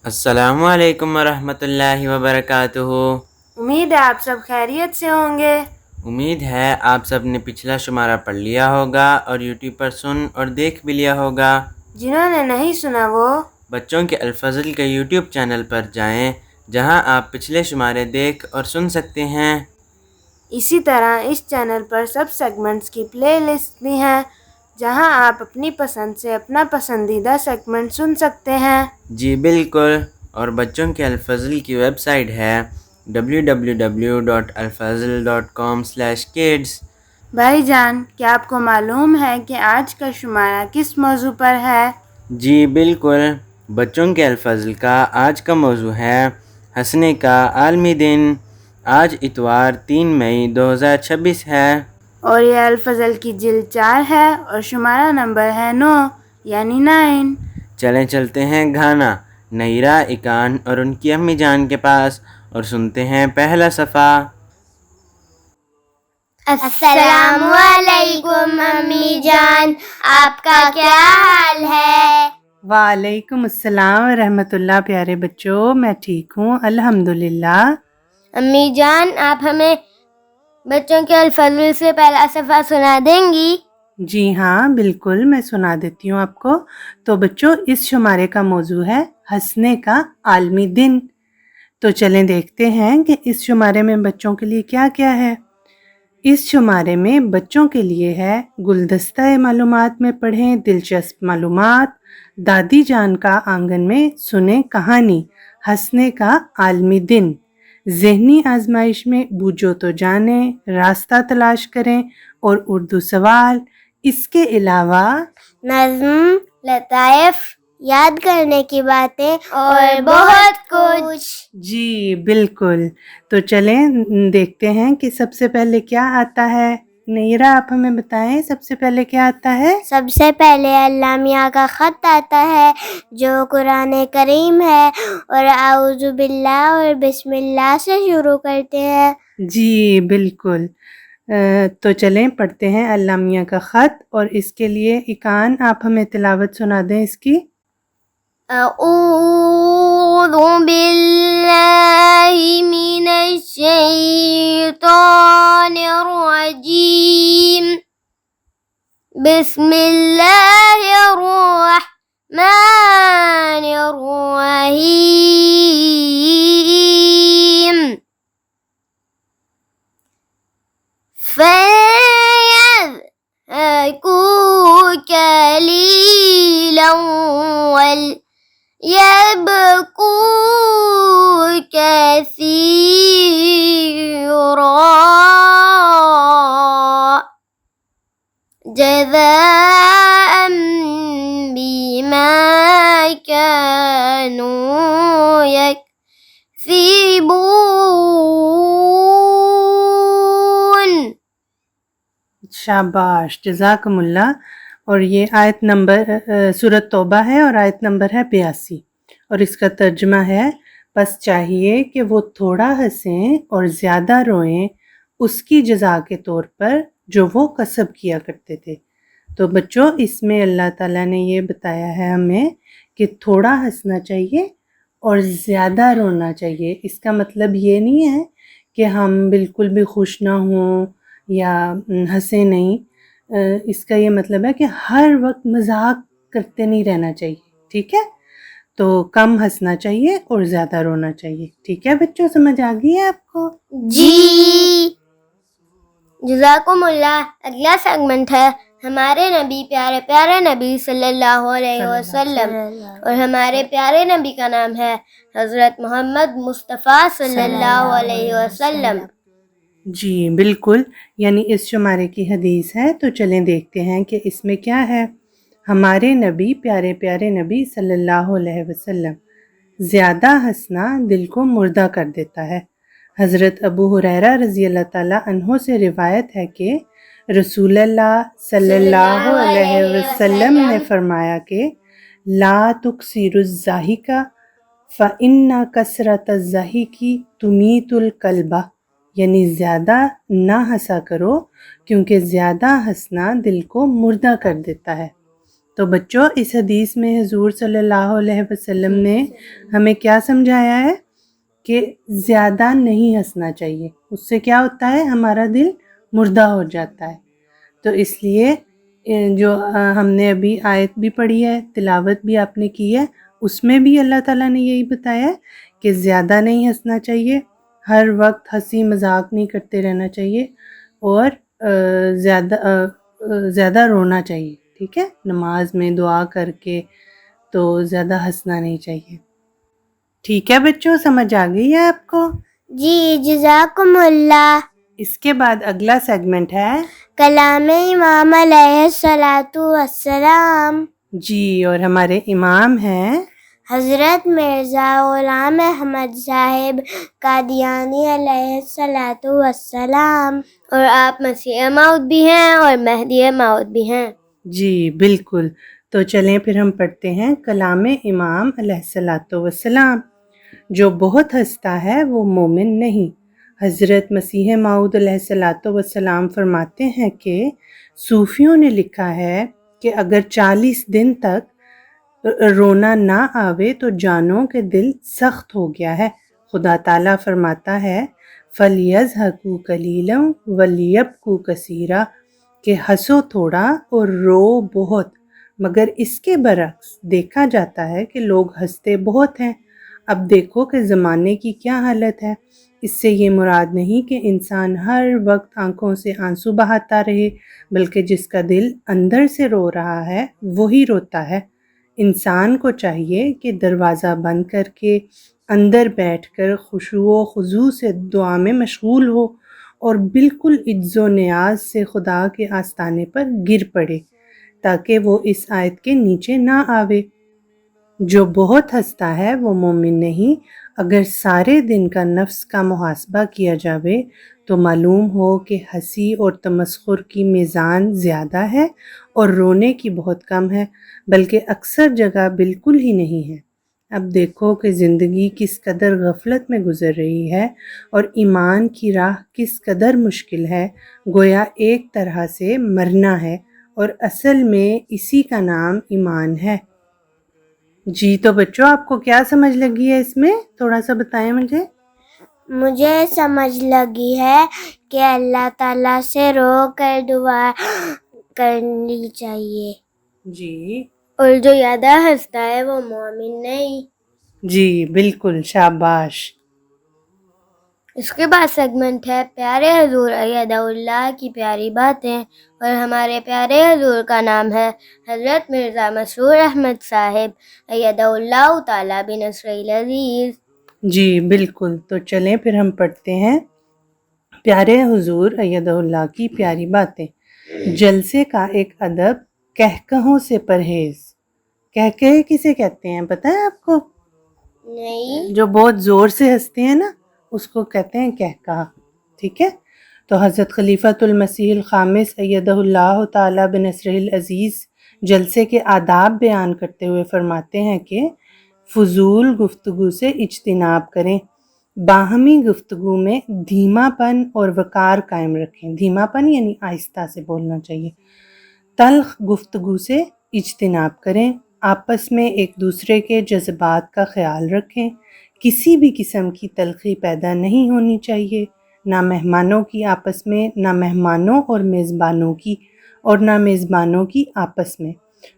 السلام علیکم ورحمۃ اللہ وبرکاتہ۔ امید ہے آپ سب خیریت سے ہوں گے۔ امید ہے آپ سب نے پچھلا شمارہ پڑھ لیا ہوگا اور یوٹیوب پر سن اور دیکھ بھی لیا ہوگا۔ جنہوں نے نہیں سنا وہ بچوں کے الفضل کے یوٹیوب چینل پر جائیں، جہاں آپ پچھلے شمارے دیکھ اور سن سکتے ہیں۔ اسی طرح اس چینل پر سب سیگمنٹس کی پلے لسٹ بھی ہیں، جہاں آپ اپنی پسند سے اپنا پسندیدہ سیگمنٹ سن سکتے ہیں۔ جی بالکل، اور بچوں کے الفضل کی ویب سائٹ ہے www.alfazl.com/kids۔ بھائی جان، کیا آپ کو معلوم ہے کہ آج کا شمارہ کس موضوع پر ہے؟ جی بالکل، بچوں کے الفضل کا آج کا موضوع ہے ہنسنے کا عالمی دن۔ آج اتوار 3 مئی 2026 ہے۔ اور یہ الفضل کی جلد 4 ہے اور شمارہ نمبر ہے 9 یعنی 9۔ چلتے ہیں گھانا، نیرا، اکان اور ان کی امی جان کے پاس اور سنتے ہیں پہلا صفحہ۔ السلام علیکم امی جان، آپ کا کیا حال ہے؟ وعلیکم السلام ورحمۃ اللہ۔ پیارے بچوں، میں ٹھیک ہوں الحمدللہ۔ امی جان، آپ ہمیں بچوں کے الفضل سے پہلا صفحہ سنا دیں گی؟ جی ہاں بالکل، میں سنا دیتی ہوں آپ کو۔ تو بچوں، اس شمارے کا موضوع ہے ہنسنے کا عالمی دن۔ تو چلیں دیکھتے ہیں کہ اس شمارے میں بچوں کے لیے کیا کیا ہے۔ اس شمارے میں بچوں کے لیے ہے گلدستہ معلومات میں پڑھیں دلچسپ معلومات، دادی جان کا آنگن میں سنیں کہانی، ہنسنے کا عالمی دن، ذہنی آزمائش میں بوجھو تو جانیں، راستہ تلاش کریں اور اردو سوال۔ اس کے علاوہ نظم، لطائف، یاد کرنے کی باتیں اور بہت کچھ۔ جی بالکل، تو چلیں دیکھتے ہیں کہ سب سے پہلے کیا آتا ہے۔ نیرا، آپ ہمیں بتائیں سب سے پہلے کیا آتا ہے؟ سب سے پہلے اللہ میاں کا خط آتا ہے جو قرآن کریم ہے، اور اعوذ باللہ اور بسم اللہ سے شروع کرتے ہیں۔ جی بالکل، تو چلیں پڑھتے ہیں اللہ میاں کا خط، اور اس کے لیے اکان آپ ہمیں تلاوت سنا دیں اس کی۔ اعوذ باللہ من الشیطان الرجیم، بسم اللہ الرحمن الرحیم، فَلْيَضْحَكُوا قَلِيلًا وَلْيَبْكُوا كَثِيرًا جَزَاءً بِمَا كَانُوا يَكْسِبُونَ۔ شاباش، جزاکم اللہ۔ اور یہ آیت نمبر سورۃ توبہ ہے اور آیت نمبر ہے 82، اور اس کا ترجمہ ہے بس چاہیے کہ وہ تھوڑا ہنسیں اور زیادہ روئیں اس کی جزا کے طور پر جو وہ کسب کیا کرتے تھے۔ تو بچوں، اس میں اللہ تعالیٰ نے یہ بتایا ہے ہمیں کہ تھوڑا ہنسنا چاہیے اور زیادہ رونا چاہیے۔ اس کا مطلب یہ نہیں ہے کہ ہم بالکل بھی خوش نہ ہوں یا ہنسے نہیں۔ اس کا یہ مطلب ہے کہ ہر وقت مذاق کرتے نہیں رہنا چاہیے، ٹھیک ہے؟ تو کم ہنسنا چاہیے اور زیادہ رونا چاہیے، ٹھیک ہے بچوں؟ سمجھ آ گئی ہے آپ کو؟ جی جزاکم اللہ۔ اگلا سیگمنٹ ہے ہمارے نبی، پیارے پیارے نبی صلی اللہ علیہ وسلم، اور ہمارے پیارے نبی کا نام ہے حضرت محمد مصطفیٰ صلی اللہ علیہ وسلم۔ جی بالکل، یعنی اس شمارے کی حدیث ہے، تو چلیں دیکھتے ہیں کہ اس میں کیا ہے۔ ہمارے نبی، پیارے پیارے نبی صلی اللہ علیہ وسلم، زیادہ ہنسنا دل کو مردہ کر دیتا ہے۔ حضرت ابو ہریرہ رضی اللہ تعالیٰ عنہ سے روایت ہے کہ رسول اللہ صلی اللہ علیہ وسلم نے فرمایا کہ لا تکثروا الضحک فإن کثرۃ الضحک تمیت القلب، یعنی زیادہ نہ ہنسا کرو کیونکہ زیادہ ہنسنا دل کو مردہ کر دیتا ہے۔ تو بچوں اس حدیث میں حضور صلی اللہ علیہ وسلم نے ہمیں کیا سمجھایا ہے کہ زیادہ نہیں ہنسنا چاہیے، اس سے کیا ہوتا ہے ہمارا دل مردہ ہو جاتا ہے۔ تو اس لیے جو ہم نے ابھی آیت بھی پڑھی ہے، تلاوت بھی آپ نے کی ہے، اس میں بھی اللہ تعالیٰ نے یہی بتایا ہے کہ زیادہ نہیں ہنسنا چاہیے، ہر وقت ہنسی مذاق نہیں کرتے رہنا چاہیے، اور زیادہ رونا چاہیے، ٹھیک ہے، نماز میں دعا کر کے تو زیادہ ہنسنا نہیں چاہیے۔ ٹھیک ہے بچوں، سمجھ آ گئی ہے آپ کو؟ جی جزاکم اللہ۔ اس کے بعد اگلا سیگمنٹ ہے کلام امام علیہ الصلاۃ والسلام۔ جی، اور ہمارے امام ہیں حضرت مرزا غلام احمد صاحب قادیانی علیہ الصلاۃ والسلام، اور آپ مسیح موعود بھی ہیں اور مہدی موعود بھی ہیں۔ جی بالکل، تو چلیں پھر ہم پڑھتے ہیں کلام امام علیہ الصلاۃ والسلام۔ جو بہت ہنستا ہے وہ مومن نہیں۔ حضرت مسیح موعود علیہ الصلاۃ والسلام فرماتے ہیں کہ صوفیوں نے لکھا ہے کہ اگر 40 دن تک رونا نہ آوے تو جانو کہ دل سخت ہو گیا ہے۔ خدا تعالیٰ فرماتا ہے فَلْيَضْحَكُوا قَلِيلًا وَلْيَبْكُوا كَثِيرًا، کہ ہنسو تھوڑا اور رو بہت، مگر اس کے برعکس دیکھا جاتا ہے کہ لوگ ہنستے بہت ہیں۔ اب دیکھو کہ زمانے کی کیا حالت ہے۔ اس سے یہ مراد نہیں کہ انسان ہر وقت آنکھوں سے آنسو بہاتا رہے، بلکہ جس کا دل اندر سے رو رہا ہے وہی روتا ہے۔ انسان کو چاہیے کہ دروازہ بند کر کے اندر بیٹھ کر خشوع و خضوع سے دعا میں مشغول ہو اور بالکل عجز و نیاز سے خدا کے آستانے پر گر پڑے، تاکہ وہ اس آیت کے نیچے نہ آوے۔ جو بہت ہنستا ہے وہ مومن نہیں۔ اگر سارے دن کا نفس کا محاسبہ کیا جاوے تو معلوم ہو کہ ہنسی اور تمسخر کی میزان زیادہ ہے اور رونے کی بہت کم ہے، بلکہ اکثر جگہ بالکل ہی نہیں ہے۔ اب دیکھو کہ زندگی کس قدر غفلت میں گزر رہی ہے اور ایمان کی راہ کس قدر مشکل ہے، گویا ایک طرح سے مرنا ہے، اور اصل میں اسی کا نام ایمان ہے۔ جی تو بچوں آپ کو کیا سمجھ لگی ہے اس میں؟ تھوڑا سا بتائیں مجھے۔ مجھے سمجھ لگی ہے کہ اللہ تعالیٰ سے رو کر دعا کرنی چاہیے، جی اور جو زیادہ ہنستا ہے وہ مومن نہیں۔ جی بالکل، شاباش۔ اس کے بعد سیگمنٹ ہے پیارے حضور ایدہ اللہ کی پیاری باتیں، اور ہمارے پیارے حضور کا نام ہے حضرت مرزا مسرور احمد صاحب ایدہ اللہ تعالیٰ بنصرہ العزیز۔ جی بالکل، تو چلیں پھر ہم پڑھتے ہیں پیارے حضور ایدہ اللہ کی پیاری باتیں۔ جلسے کا ایک ادب، کہکہوں سے پرہیز۔ کہکہے کسے کہتے ہیں پتہ ہے آپ کو؟ نہیں۔ جو بہت زور سے ہنستے ہیں نا اس کو کہتے ہیں کہکہا، ٹھیک ہے؟ تو حضرت خلیفۃ المسیح الخامس ایدہ اللہ تعالیٰ بنصرہ العزیز جلسے کے آداب بیان کرتے ہوئے فرماتے ہیں کہ فضول گفتگو سے اجتناب کریں، باہمی گفتگو میں دھیما پن اور وقار قائم رکھیں۔ دھیما پن یعنی آہستہ سے بولنا چاہیے۔ تلخ گفتگو سے اجتناب کریں، آپس میں ایک دوسرے کے جذبات کا خیال رکھیں، کسی بھی قسم کی تلخی پیدا نہیں ہونی چاہیے، نہ مہمانوں کی آپس میں، نہ مہمانوں اور میزبانوں کی، اور نہ میزبانوں کی آپس میں۔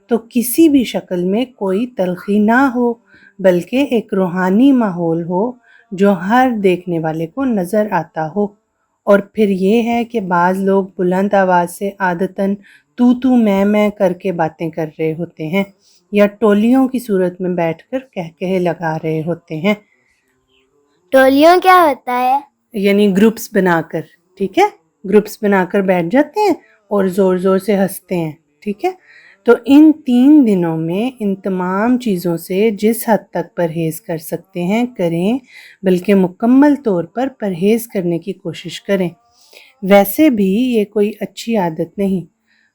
تو کسی بھی شکل میں کوئی تلخی نہ ہو، بلکہ ایک روحانی ماحول ہو جو ہر دیکھنے والے کو نظر آتا ہو۔ اور پھر یہ ہے کہ بعض لوگ بلند آواز سے عادتاً تو میں کر کے باتیں کر رہے ہوتے ہیں، یا ٹولیوں کی صورت میں بیٹھ کر کہکہے لگا رہے ہوتے ہیں۔ ٹولیوں کیا ہوتا ہے؟ یعنی گروپس بنا کر، ٹھیک ہے، گروپس بنا کر بیٹھ جاتے ہیں اور زور زور سے ہنستے ہیں، ٹھیک ہے۔ تو ان 3 دنوں میں ان تمام چیزوں سے جس حد تک پرہیز کر سکتے ہیں کریں، بلکہ مکمل طور پر پرہیز کرنے کی کوشش کریں۔ ویسے بھی یہ کوئی اچھی عادت نہیں۔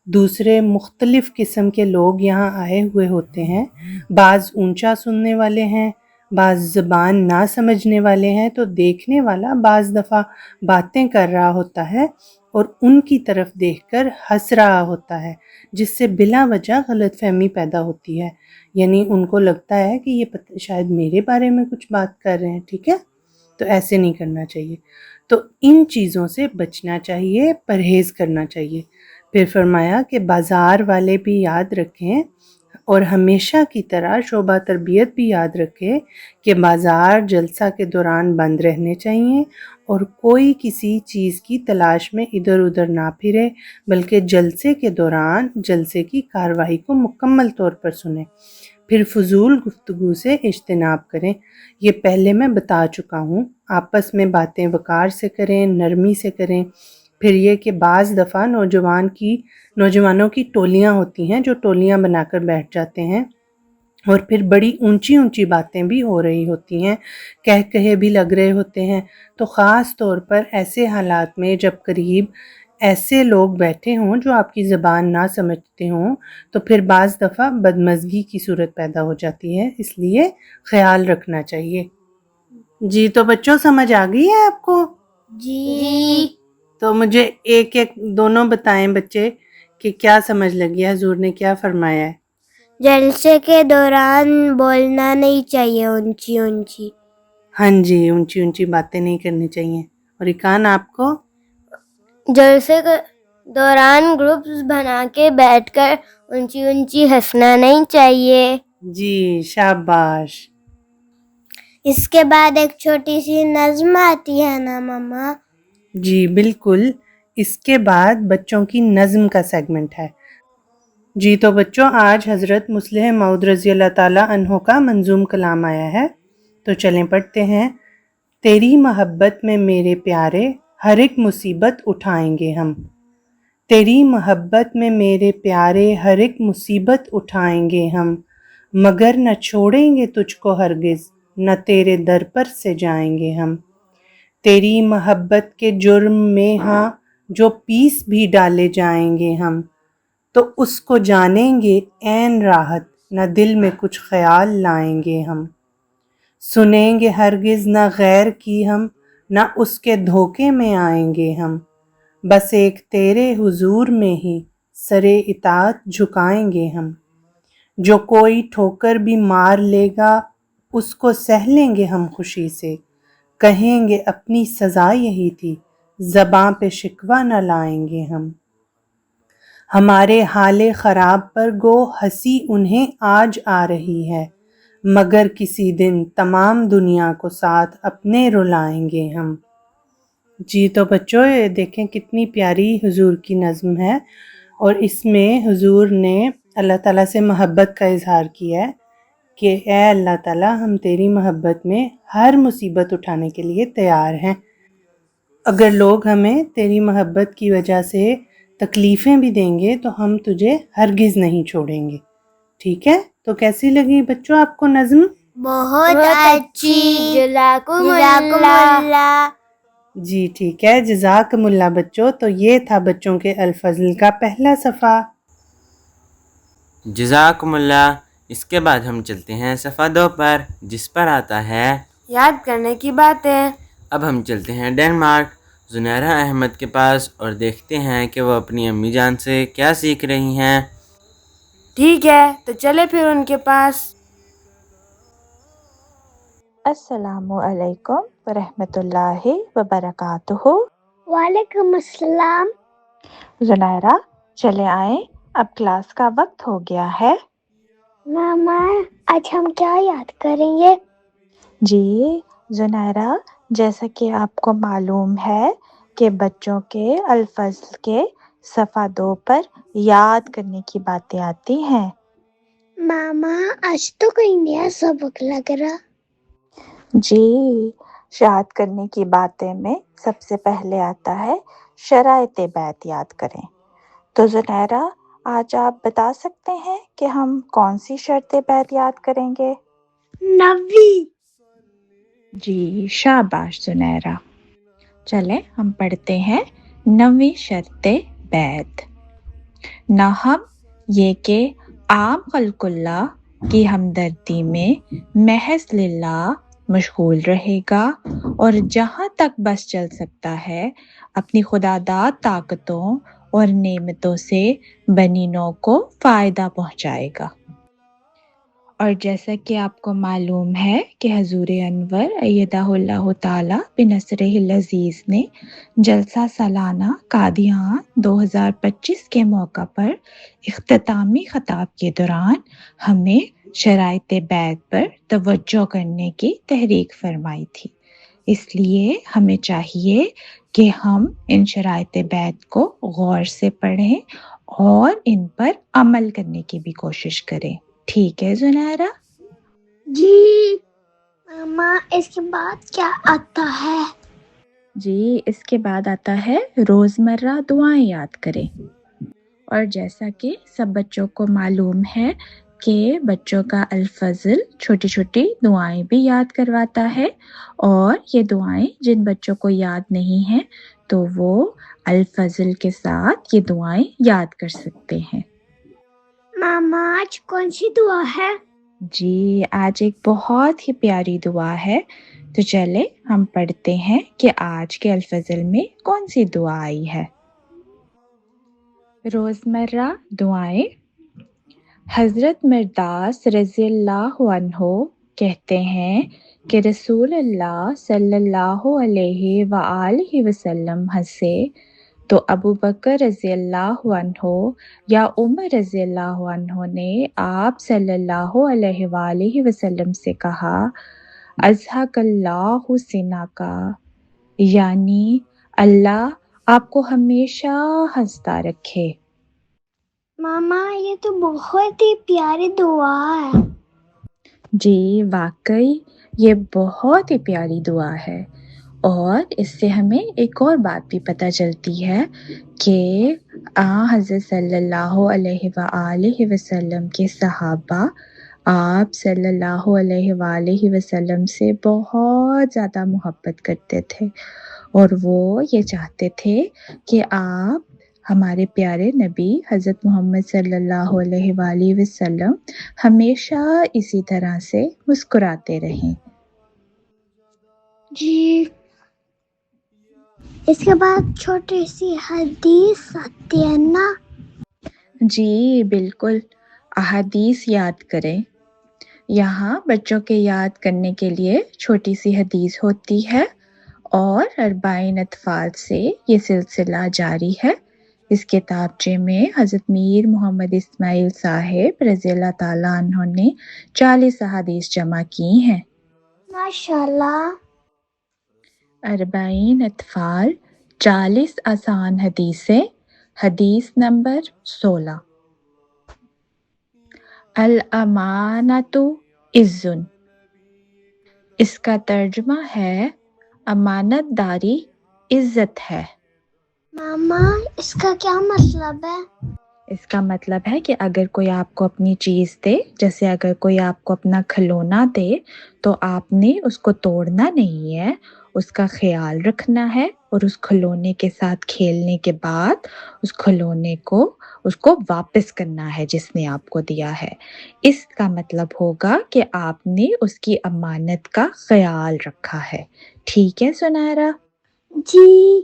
دوسرے مختلف قسم کے لوگ یہاں آئے ہوئے ہوتے ہیں، بعض اونچا سننے والے ہیں، بعض زبان نہ سمجھنے والے ہیں تو دیکھنے والا بعض دفعہ باتیں کر رہا ہوتا ہے اور ان کی طرف دیکھ کر ہنس رہا ہوتا ہے، جس سے بلا وجہ غلط فہمی پیدا ہوتی ہے، یعنی ان کو لگتا ہے کہ یہ شاید میرے بارے میں کچھ بات کر رہے ہیں، ٹھیک ہے؟ تو ایسے نہیں کرنا چاہیے۔ تو ان چیزوں سے بچنا چاہیے، پرہیز کرنا چاہیے۔ پھر فرمایا کہ بازار والے بھی یاد رکھیں اور ہمیشہ کی طرح شعبہ تربیت بھی یاد رکھے کہ بازار جلسہ کے دوران بند رہنے چاہیے اور کوئی کسی چیز کی تلاش میں ادھر ادھر نہ پھرے، بلکہ جلسے کے دوران جلسے کی کارروائی کو مکمل طور پر سنیں۔ پھر فضول گفتگو سے اجتناب کریں، یہ پہلے میں بتا چکا ہوں، آپس میں باتیں وقار سے کریں، نرمی سے کریں۔ پھر یہ کہ بعض دفعہ نوجوانوں کی ٹولیاں ہوتی ہیں جو ٹولیاں بنا کر بیٹھ جاتے ہیں اور پھر بڑی اونچی اونچی باتیں بھی ہو رہی ہوتی ہیں، کہے بھی لگ رہے ہوتے ہیں۔ تو خاص طور پر ایسے حالات میں جب قریب ایسے لوگ بیٹھے ہوں جو آپ کی زبان نہ سمجھتے ہوں تو پھر بعض دفعہ بدمزگی کی صورت پیدا ہو جاتی ہے، اس لیے خیال رکھنا چاہیے۔ جی تو بچوں سمجھ آ گئی ہے آپ کو؟ جی تو مجھے ایک ایک دونوں بتائیں بچے کہ کیا سمجھ لگی ہے، حضور نے کیا فرمایا ہے؟ جلسے کے دوران بولنا نہیں چاہیے اونچی اونچی۔ ہاں جی، اونچی اونچی باتیں نہیں کرنی چاہیے۔ اور اکان آپ کو؟ جلسے کے دوران گروپس بنا کے بیٹھ کر اونچی اونچی ہنسنا نہیں چاہیے۔ جی شاباش۔ اس کے بعد ایک چھوٹی سی نظم آتی ہے نا مما؟ جی بالکل، اس کے بعد بچوں کی نظم کا سیگمنٹ ہے۔ جی تو بچوں آج حضرت مصلح موعود رضی اللہ تعالیٰ عنہ کا منظوم کلام آیا ہے، تو چلیں پڑھتے ہیں۔ تیری محبت میں میرے پیارے ہر ایک مصیبت اٹھائیں گے ہم، تیری محبت میں میرے پیارے ہر ایک مصیبت اٹھائیں گے ہم، مگر نہ چھوڑیں گے تجھ کو ہرگز، نہ تیرے در پر سے جائیں گے ہم۔ تیری محبت کے جرم میں ہاں جو پیس بھی ڈالے جائیں گے ہم، تو اس کو جانیں گے عین راحت، نہ دل میں کچھ خیال لائیں گے ہم۔ سنیں گے ہرگز نہ غیر کی ہم، نہ اس کے دھوکے میں آئیں گے ہم، بس ایک تیرے حضور میں ہی سرے اطاعت جھکائیں گے ہم۔ جو کوئی ٹھوکر بھی مار لے گا اس کو سہ لیں گے ہم خوشی سے، کہیں گے اپنی سزا یہی تھی، زباں پہ شکوہ نہ لائیں گے ہم۔ ہمارے حال خراب پر گو ہنسی انہیں آج آ رہی ہے، مگر کسی دن تمام دنیا کو ساتھ اپنے رلائیں گے ہم۔ جی تو بچوں یہ دیکھیں کتنی پیاری حضور کی نظم ہے، اور اس میں حضور نے اللہ تعالیٰ سے محبت کا اظہار کیا ہے کہ اے اللہ تعالیٰ ہم تیری محبت میں ہر مصیبت اٹھانے کے لیے تیار ہیں، اگر لوگ ہمیں تیری محبت کی وجہ سے تکلیفیں بھی دیں گے تو ہم تجھے ہرگز نہیں چھوڑیں گے، ٹھیک ہے؟ تو کیسی لگی بچوں آپ کو نظم؟ بہت اچھی، جزاکم اللہ۔ جی ٹھیک ہے، جزاکم اللہ بچوں۔ تو یہ تھا بچوں کے الفضل کا پہلا صفحہ۔ جزاکم اللہ۔ اس کے بعد ہم چلتے ہیں صفحہ 2 پر، جس پر آتا ہے یاد کرنے کی باتیں۔ اب ہم چلتے ہیں ڈنمارک زنیرہ احمد کے پاس اور دیکھتے ہیں کہ وہ اپنی امی جان سے کیا سیکھ رہی ہیں۔ ٹھیک ہے تو چلے پھر ان کے پاس۔ السلام علیکم ورحمۃ اللہ وبرکاتہ۔ وعلیکم السلام۔ زنیرہ چلے آئیں، اب کلاس کا وقت ہو گیا ہے۔ ماما آج ہم کیا یاد کریں گے؟ جی زنیرہ، جیسا کہ آپ کو معلوم ہے کہ بچوں کے الفضل کے صفحہ 2 پر یاد کرنے کی باتیں آتی ہیں۔ ماما آج تو کوئی نیا سبق لگ رہا۔ جی یاد کرنے کی باتیں میں سب سے پہلے آتا ہے شرائط بیعت یاد کریں۔ تو زنیرہ آج آپ بتا سکتے ہیں کہ ہم کون سی شرط بیعت یاد کریں گے؟ 90۔ جی شاباش زنیرہ۔ چلیں ہم پڑھتے ہیں 9ویں شرط بیعت۔ نہ ہم یہ کہ عام خلق اللہ کی ہمدردی میں محض للہ مشغول رہے گا اور جہاں تک بس چل سکتا ہے اپنی خداداد طاقتوں اور نعمتوں سے بنی نوع کو فائدہ پہنچائے گا۔ اور جیسا کہ آپ کو معلوم ہے کہ حضور انور ایدہ اللہ تعالی بنصرہ العزیز نے جلسہ سالانہ قادیان 2025 کے موقع پر اختتامی خطاب کے دوران ہمیں شرائط بیعت پر توجہ کرنے کی تحریک فرمائی تھی۔ اس لیے ہمیں چاہیے کہ ہم ان شرائط بیعت کو غور سے پڑھیں اور ان پر عمل کرنے کی بھی کوشش کریں۔ ٹھیک ہے زنیرہ؟ جی ماما، اس کے بعد کیا آتا ہے؟ جی اس کے بعد آتا ہے روزمرہ دعائیں یاد کریں۔ اور جیسا کہ سب بچوں کو معلوم ہے کہ بچوں کا الفضل چھوٹی چھوٹی دعائیں بھی یاد کرواتا ہے، اور یہ دعائیں جن بچوں کو یاد نہیں ہیں تو وہ الفضل کے ساتھ یہ دعائیں یاد کر سکتے ہیں۔ ماما آج کون سی دعا ہے؟ جی آج ایک بہت ہی پیاری دعا ہے، تو چلے ہم پڑھتے ہیں کہ آج کے الفضل میں کون سی دعا آئی ہے۔ روزمرہ دعائیں۔ حضرت مرداس رضی اللہ عنہ کہتے ہیں کہ رسول اللہ صلی اللہ علیہ وآلہ وسلم ہنسے تو ابو بکر رضی اللہ عنہ یا عمر رضی اللہ عنہ نے آپ صلی اللہ علیہ وآلہ وسلم سے کہا اضحک اللہ سناکا، یعنی اللہ آپ کو ہمیشہ ہنستا رکھے۔ ماما یہ تو بہت ہی پیاری دعا ہے۔ جی واقعی یہ بہت ہی پیاری دعا ہے، اور اس سے ہمیں ایک اور بات بھی پتہ چلتی ہے کہ حضرت صلی اللہ علیہ وآلہ وسلم کے صحابہ آپ صلی اللہ علیہ وآلہ وسلم سے بہت زیادہ محبت کرتے تھے، اور وہ یہ چاہتے تھے کہ آپ ہمارے پیارے نبی حضرت محمد صلی اللہ علیہ وآلہ وسلم ہمیشہ اسی طرح سے مسکراتے رہیں۔ جی اس کے بعد چھوٹی سی حدیث آتی ہے نا؟ جی بالکل، احادیث یاد کریں۔ یہاں بچوں کے یاد کرنے کے لیے چھوٹی سی حدیث ہوتی ہے، اور 40 اطفال سے یہ سلسلہ جاری ہے۔ اس کتابچے میں حضرت میر محمد اسماعیل صاحب رضی اللہ تعالیٰ عنہ نے 40 احادیث جمع کی ہیں۔ ماشاءاللہ۔ 40 اطفال، 40 آسان حدیثیں۔ حدیث نمبر 16، الامانۃ عز۔ اس کا ترجمہ ہے امانت داری عزت ہے۔ ماما اس کا کیا مطلب ہے؟ اس کا مطلب ہے کہ اگر کوئی آپ کو اپنی چیز دے، جیسے اگر کوئی آپ کو اپنا کھلونا دے تو آپ نے اس کو توڑنا نہیں ہے، اس کا خیال رکھنا ہے، اور اس کھلونے کے ساتھ کھیلنے کے بعد اس کھلونے کو واپس کرنا ہے جس نے آپ کو دیا ہے۔ اس کا مطلب ہوگا کہ آپ نے اس کی امانت کا خیال رکھا ہے۔ ٹھیک ہے سنیرہ؟ جی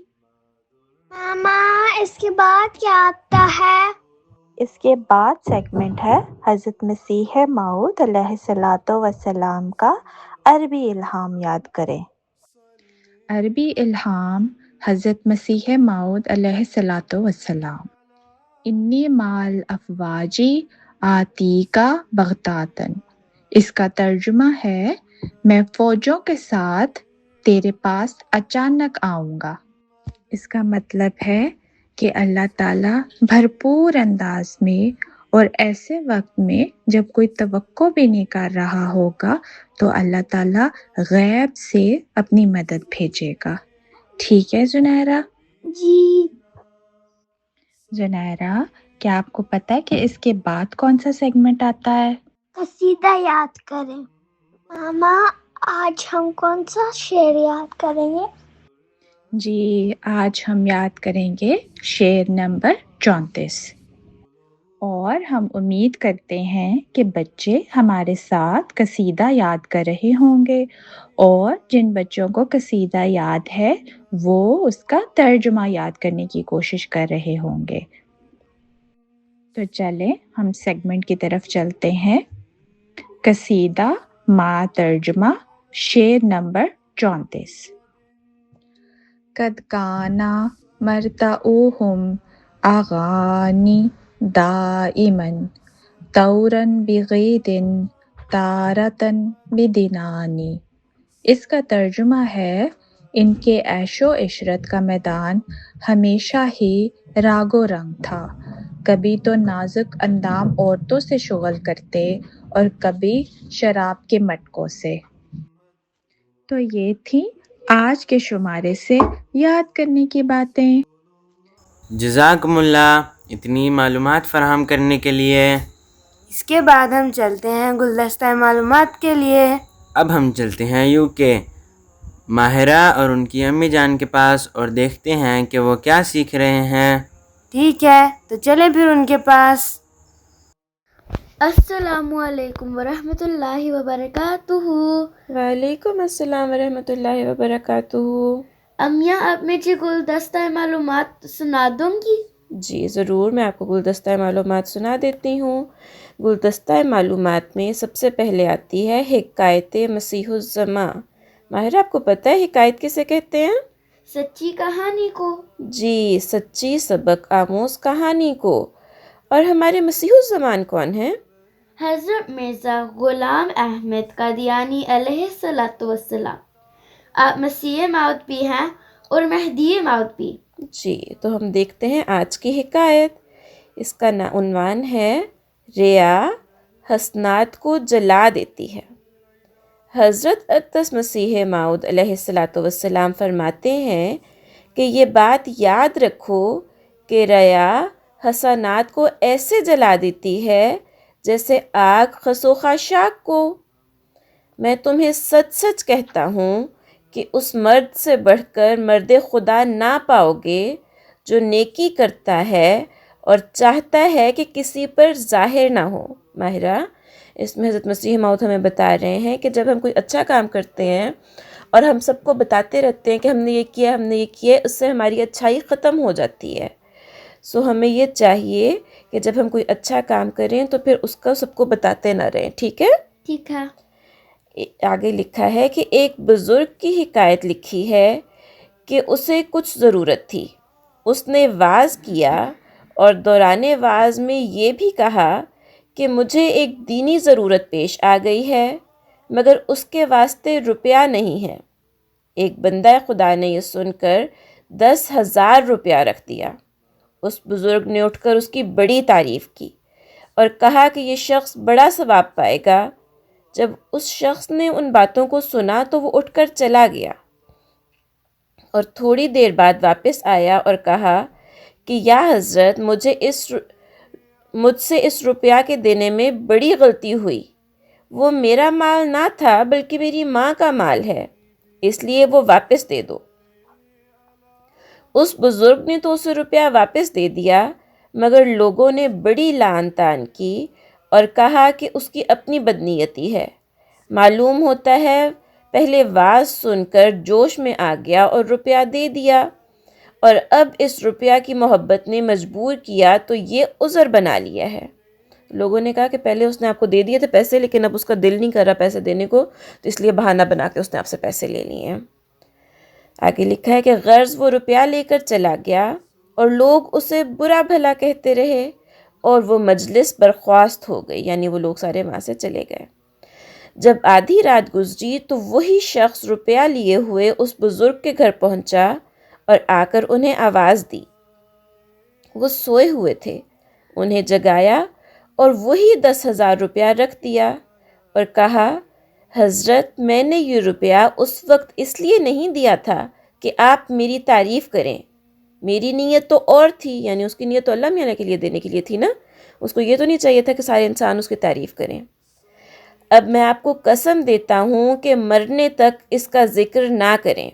ماما اس کے بعد کیا آتا ہے؟ اس کے بعد سیگمنٹ ہے حضرت مسیح موعود علیہ الصلوۃ والسلام کا عربی الہام یاد کریں۔ عربی الہام حضرت مسیح موعود علیہ الصلوۃ والسلام۔ انی مال افواجی آتی کا بغتاتن۔ اس کا ترجمہ ہے میں فوجوں کے ساتھ تیرے پاس اچانک آؤں گا۔ اس کا مطلب ہے کہ اللہ تعالیٰ بھرپور انداز میں اور ایسے وقت میں جب کوئی توقع بھی نہیں کر رہا ہوگا تو اللہ تعالیٰ غیب سے اپنی مدد بھیجے گا۔ ٹھیک ہے زنیرہ؟ جی زنیرہ کیا آپ کو پتہ ہے کہ اس کے بعد کون سا سیگمنٹ آتا ہے؟ قصیدہ یاد کریں۔ ماما آج ہم کون سا شعر یاد کریں گے؟ جی آج ہم یاد کریں گے شعر نمبر 34، اور ہم امید کرتے ہیں کہ بچے ہمارے ساتھ قصیدہ یاد کر رہے ہوں گے، اور جن بچوں کو قصیدہ یاد ہے وہ اس کا ترجمہ یاد کرنے کی کوشش کر رہے ہوں گے۔ تو چلیں ہم سیگمنٹ کی طرف چلتے ہیں۔ قصیدہ ما ترجمہ، شعر نمبر 34۔ قد کانا مرتعوہم اغانی دائماً طوراً بغیدن تارتاً بدنانی۔ اس کا ترجمہ ہے ان کے عیش و عشرت کا میدان ہمیشہ ہی راگ و رنگ تھا، کبھی تو نازک اندام عورتوں سے شغل کرتے اور کبھی شراب کے مٹکوں سے۔ تو یہ تھی آج کے شمارے سے یاد کرنے کی باتیں۔ جزاکم اللہ اتنی معلومات فراہم کرنے کے لیے۔ اس کے بعد ہم چلتے ہیں گلدستہ معلومات کے لیے۔ اب ہم چلتے ہیں UK ماہرہ اور ان کی امی جان کے پاس اور دیکھتے ہیں کہ وہ کیا سیکھ رہے ہیں۔ ٹھیک ہے تو چلیں پھر ان کے پاس۔ السلام علیکم ورحمۃ اللہ وبرکاتہ۔ وعلیکم السلام ورحمۃ اللہ وبرکاتہ۔ امیاں آپ مجھے گلدستہ معلومات سنا دوں گی؟ جی ضرور، میں آپ کو گلدستہ معلومات سنا دیتی ہوں۔ گلدستہ معلومات میں سب سے پہلے آتی ہے حکایت مسیح الزماں۔ ماہرہ آپ کو پتہ ہے حکایت کسے کہتے ہیں؟ سچی کہانی کو۔ جی، سچی سبق آموز کہانی کو۔ اور ہمارے مسیح الزمان کون ہیں؟ حضرت مرزا غلام احمد قادیانی علیہ السلام۔ آپ مسیح موعود بھی ہیں اور مہدی موعود بھی۔ جی، تو ہم دیکھتے ہیں آج کی حکایت۔ اس کا عنوان ہے ریا حسنات کو جلا دیتی ہے۔ حضرت اقدس مسیح موعود علیہ السلام فرماتے ہیں کہ یہ بات یاد رکھو کہ ریا حسنات کو ایسے جلا دیتی ہے جیسے آگ خس و خاشاک کو۔ میں تمہیں سچ سچ کہتا ہوں کہ اس مرد سے بڑھ کر مرد خدا نہ پاؤ گے جو نیکی کرتا ہے اور چاہتا ہے کہ کسی پر ظاہر نہ ہو۔ ماہرہ، اس میں حضرت مسیح موعود ہمیں بتا رہے ہیں کہ جب ہم کوئی اچھا کام کرتے ہیں اور ہم سب کو بتاتے رہتے ہیں کہ ہم نے یہ کیا، ہم نے یہ کیا، اس سے ہماری اچھائی ختم ہو جاتی ہے۔ سو ہمیں یہ چاہیے کہ جب ہم کوئی اچھا کام کریں تو پھر اس کا سب کو بتاتے نہ رہیں، ٹھیک ہے؟ ٹھیک ہے۔ آگے لکھا ہے کہ ایک بزرگ کی حکایت لکھی ہے کہ اسے کچھ ضرورت تھی۔ اس نے وعظ کیا اور دوران وعظ میں یہ بھی کہا کہ مجھے ایک دینی ضرورت پیش آ گئی ہے مگر اس کے واسطے روپیہ نہیں ہے۔ ایک بندہ خدا نے یہ سن کر 10,000 روپیہ رکھ دیا۔ اس بزرگ نے اٹھ کر اس کی بڑی تعریف کی اور کہا کہ یہ شخص بڑا ثواب پائے گا۔ جب اس شخص نے ان باتوں کو سنا تو وہ اٹھ کر چلا گیا اور تھوڑی دیر بعد واپس آیا اور کہا کہ یا حضرت مجھ سے اس روپیہ کے دینے میں بڑی غلطی ہوئی۔ وہ میرا مال نہ تھا بلکہ میری ماں کا مال ہے، اس لیے وہ واپس دے دو۔ اس بزرگ نے تو اسے روپیہ واپس دے دیا مگر لوگوں نے بڑی لعن طعن کی اور کہا کہ اس کی اپنی بدنیتی ہے۔ معلوم ہوتا ہے پہلے واعظ سن کر جوش میں آ گیا اور روپیہ دے دیا، اور اب اس روپیہ کی محبت نے مجبور کیا تو یہ عذر بنا لیا ہے۔ لوگوں نے کہا کہ پہلے اس نے آپ کو دے دیے تھے پیسے لیکن اب اس کا دل نہیں کر رہا پیسے دینے کو، تو اس لیے بہانہ بنا کے اس نے آپ سے پیسے لے لیے ہیں۔ آگے لکھا ہے کہ غرض وہ روپیہ لے کر چلا گیا اور لوگ اسے برا بھلا کہتے رہے اور وہ مجلس برخواست ہو گئی، یعنی وہ لوگ سارے وہاں سے چلے گئے۔ جب آدھی رات گزری تو وہی شخص روپیہ لیے ہوئے اس بزرگ کے گھر پہنچا اور آ کر انہیں آواز دی۔ وہ سوئے ہوئے تھے، انہیں جگایا اور وہی 10,000 روپیہ رکھ دیا اور کہا حضرت میں نے یہ روپیہ اس وقت اس لیے نہیں دیا تھا کہ آپ میری تعریف کریں، میری نیت تو اور تھی، یعنی اس کی نیت تو اللہ میاں کے لیے دینے کے لیے تھی نا، اس کو یہ تو نہیں چاہیے تھا کہ سارے انسان اس کی تعریف کریں۔ اب میں آپ کو قسم دیتا ہوں کہ مرنے تک اس کا ذکر نہ کریں۔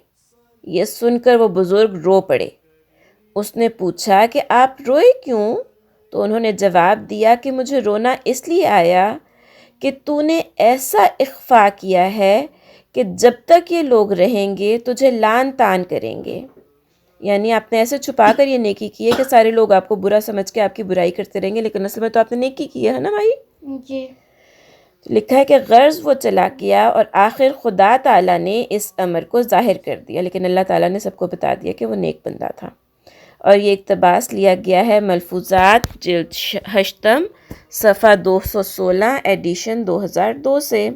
یہ سن کر وہ بزرگ رو پڑے۔ اس نے پوچھا کہ آپ روئے کیوں؟ تو انہوں نے جواب دیا کہ مجھے رونا اس لیے آیا کہ تو نے ایسا اخفا کیا ہے کہ جب تک یہ لوگ رہیں گے تجھے لعن طعن کریں گے. یعنی آپ نے ایسے چھپا کر یہ نیکی کی ہے کہ سارے لوگ آپ کو برا سمجھ کے آپ کی برائی کرتے رہیں گے، لیکن اصل میں تو آپ نے نیکی کی ہے نا بھائی. جی. لکھا ہے کہ غرض وہ چلا کیا اور آخر خدا تعالیٰ نے اس امر کو ظاہر کر دیا، لیکن اللہ تعالیٰ نے سب کو بتا دیا کہ وہ نیک بندہ تھا. اور یہ اقتباس لیا گیا ہے ملفوظات جلد 8 صفحہ 216 ایڈیشن 2002 سے.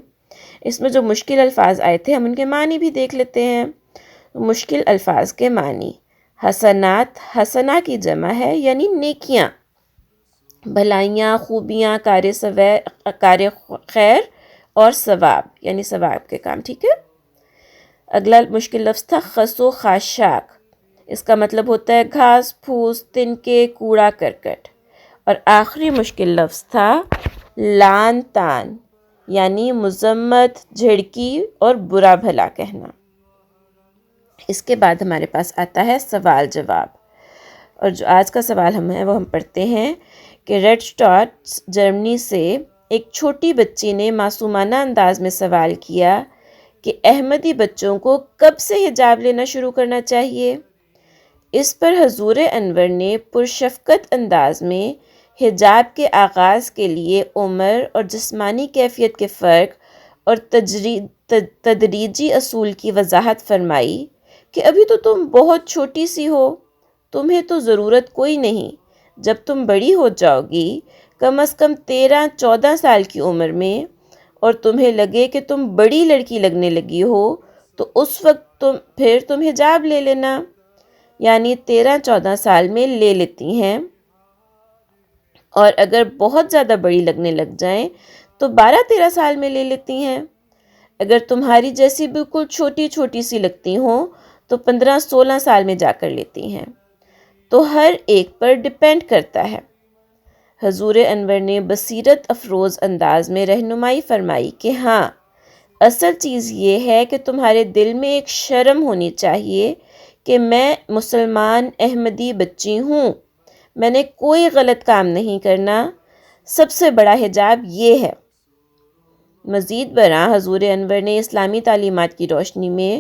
اس میں جو مشکل الفاظ آئے تھے ہم ان کے معنی بھی دیکھ لیتے ہیں. مشکل الفاظ کے معنی: حسنات، حسنہ کی جمع ہے یعنی نیکیاں، بھلائیاں، خوبیاں، کار خیر، اور ثواب یعنی ثواب کے کام. ٹھیک ہے. اگلا مشکل لفظ تھا خس و خاشاک. اس کا مطلب ہوتا ہے گھاس پھوس، تنکے، کوڑا کرکٹ. اور آخری مشکل لفظ تھا لعن طعن یعنی مذمت، جھڑکی اور برا بھلا کہنا. اس کے بعد ہمارے پاس آتا ہے سوال جواب. اور جو آج کا سوال وہ ہم پڑھتے ہیں کہ ریڈ اسٹارٹ جرمنی سے ایک چھوٹی بچی نے معصومانہ انداز میں سوال کیا کہ احمدی بچوں کو کب سے حجاب لینا شروع کرنا چاہیے. اس پر حضور انور نے پرشفقت انداز میں حجاب کے آغاز کے لیے عمر اور جسمانی کیفیت کے فرق اور تدریجی اصول کی وضاحت فرمائی کہ ابھی تو تم بہت چھوٹی سی ہو، تمہیں تو ضرورت کوئی نہیں. جب تم بڑی ہو جاؤ گی، کم از کم 13-14 سال کی عمر میں، اور تمہیں لگے کہ تم بڑی لڑکی لگنے لگی ہو، تو اس وقت تم حجاب لے لینا. یعنی 13-14 سال میں لے لیتی ہیں، اور اگر بہت زیادہ بڑی لگنے لگ جائیں تو 12-13 سال میں لے لیتی ہیں. اگر تمہاری جیسی بالکل چھوٹی چھوٹی سی لگتی ہوں تو 15-16 سال میں جا کر لیتی ہیں. تو ہر ایک پر ڈیپینڈ کرتا ہے. حضور انور نے بصیرت افروز انداز میں رہنمائی فرمائی کہ ہاں، اصل چیز یہ ہے کہ تمہارے دل میں ایک شرم ہونی چاہیے کہ میں مسلمان احمدی بچی ہوں، میں نے کوئی غلط کام نہیں کرنا. سب سے بڑا حجاب یہ ہے. مزید برآں حضور انور نے اسلامی تعلیمات کی روشنی میں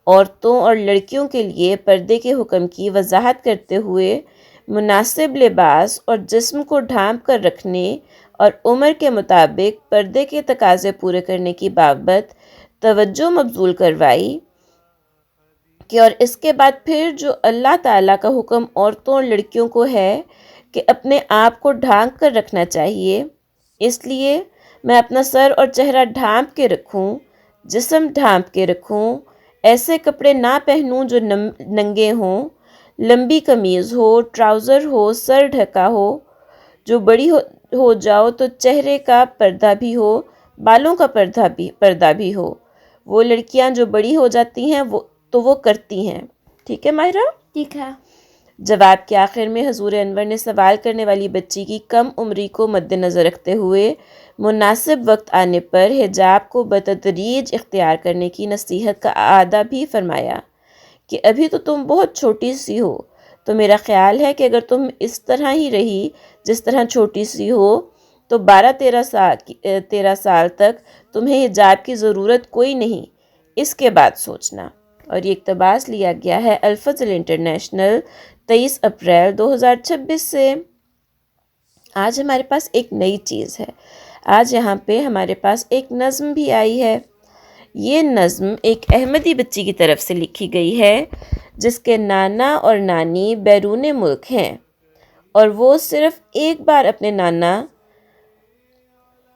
عورتوں اور لڑکیوں کے لیے پردے کے حکم کی وضاحت کرتے ہوئے مناسب لباس اور جسم کو ڈھانپ کر رکھنے اور عمر کے مطابق پردے کے تقاضے پورے کرنے کی بابت توجہ مبذول کروائی کہ اور اس کے بعد پھر جو اللہ تعالیٰ کا حکم عورتوں اور لڑکیوں کو ہے کہ اپنے آپ کو ڈھانپ کر رکھنا چاہیے، اس لیے میں اپنا سر اور چہرہ ڈھانپ کے رکھوں، جسم ڈھانپ کے رکھوں، ایسے کپڑے نہ پہنوں جو ننگے ہوں، لمبی قمیض ہو، ٹراؤزر ہو، سر ڈھکا ہو. جو بڑی ہو جاؤ تو چہرے کا پردہ بھی ہو، بالوں کا پردہ بھی ہو. وہ لڑکیاں جو بڑی ہو جاتی ہیں وہ کرتی ہیں. ٹھیک ہے ماہرہ؟ ٹھیک ہے. جواب کے آخر میں حضور انور نے سوال کرنے والی بچی کی کم عمری کو مد نظر رکھتے ہوئے مناسب وقت آنے پر حجاب کو بتدریج اختیار کرنے کی نصیحت کا اعادہ بھی فرمایا کہ ابھی تو تم بہت چھوٹی سی ہو، تو میرا خیال ہے کہ اگر تم اس طرح ہی رہی جس طرح چھوٹی سی ہو تو 12-13 سال تک تمہیں حجاب کی ضرورت کوئی نہیں، اس کے بعد سوچنا. اور یہ اقتباس لیا گیا ہے الفضل انٹرنیشنل 23 اپریل 2026 سے. آج ہمارے پاس ایک نئی چیز ہے. آج یہاں پہ ہمارے پاس ایک نظم بھی آئی ہے. یہ نظم ایک احمدی بچی کی طرف سے لکھی گئی ہے جس کے نانا اور نانی بیرون ملک ہیں، اور وہ صرف ایک بار اپنے نانا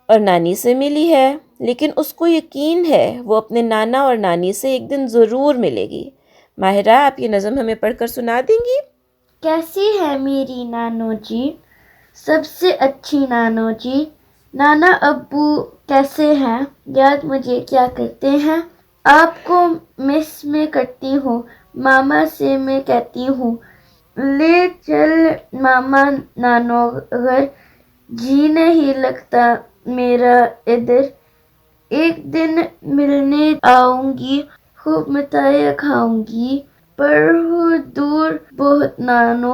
اور نانی سے ملی ہے، لیکن اس کو یقین ہے وہ اپنے نانا اور نانی سے ایک دن ضرور ملے گی. ماہرہ، آپ یہ نظم ہمیں پڑھ کر سنا دیں گی؟ کیسی ہے میری نانو جی، سب سے اچھی نانو جی. نانا ابو کیسے ہیں، یاد مجھے کیا کرتے ہیں. آپ کو مس میں کرتی ہوں، ماما سے میں کہتی ہوں لے چل ماما نانو گھر. جی نہیں لگتا میرا ادھر، ایک دن ملنے آؤں گی، خوب مٹھائیاں کھاؤں گی. پر ہو دور بہت نانو،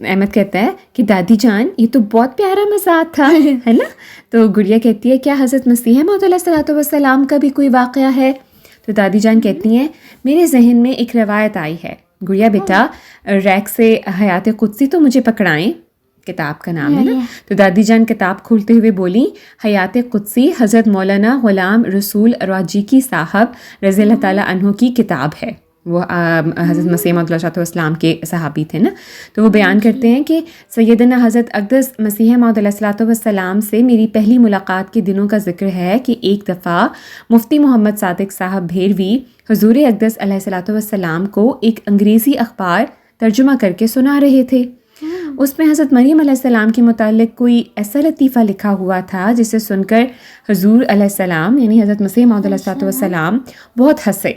احمد کہتا ہے کہ دادی جان یہ تو بہت پیارا مذاق تھا ہے نا. تو گڑیا کہتی ہے کیا حضرت مسیح موعود علیہ الصلوۃ والسلام کا بھی کوئی واقعہ ہے؟ تو دادی جان کہتی ہیں میرے ذہن میں ایک روایت آئی ہے. گڑیا بیٹا ریک سے حیات قدسی تو مجھے پکڑائیں، کتاب کا نام ہے نا. تو دادی جان کتاب کھولتے ہوئے بولی حیات قدسی حضرت مولانا غلام رسول راجیکی صاحب رضی اللہ تعالیٰ عنہ کی کتاب ہے. وہ حضرت مسیح موعود علیہ السلام کے صحابی تھے نا. تو وہ بیان کرتے ہیں کہ سیدنا حضرت اقدس مسیح موعود علیہ السلام سے میری پہلی ملاقات کے دنوں کا ذکر ہے کہ ایک دفعہ مفتی محمد صادق صاحب بھیروی حضور اقدس علیہ السلام کو ایک انگریزی اخبار ترجمہ کر کے سنا رہے تھے. اس میں حضرت مریم علیہ السلام کے متعلق کوئی ایسا لطیفہ لکھا ہوا تھا جسے سن کر حضور علیہ السلام یعنی حضرت مسیح موعود علیہ السلام بہت ہنسے.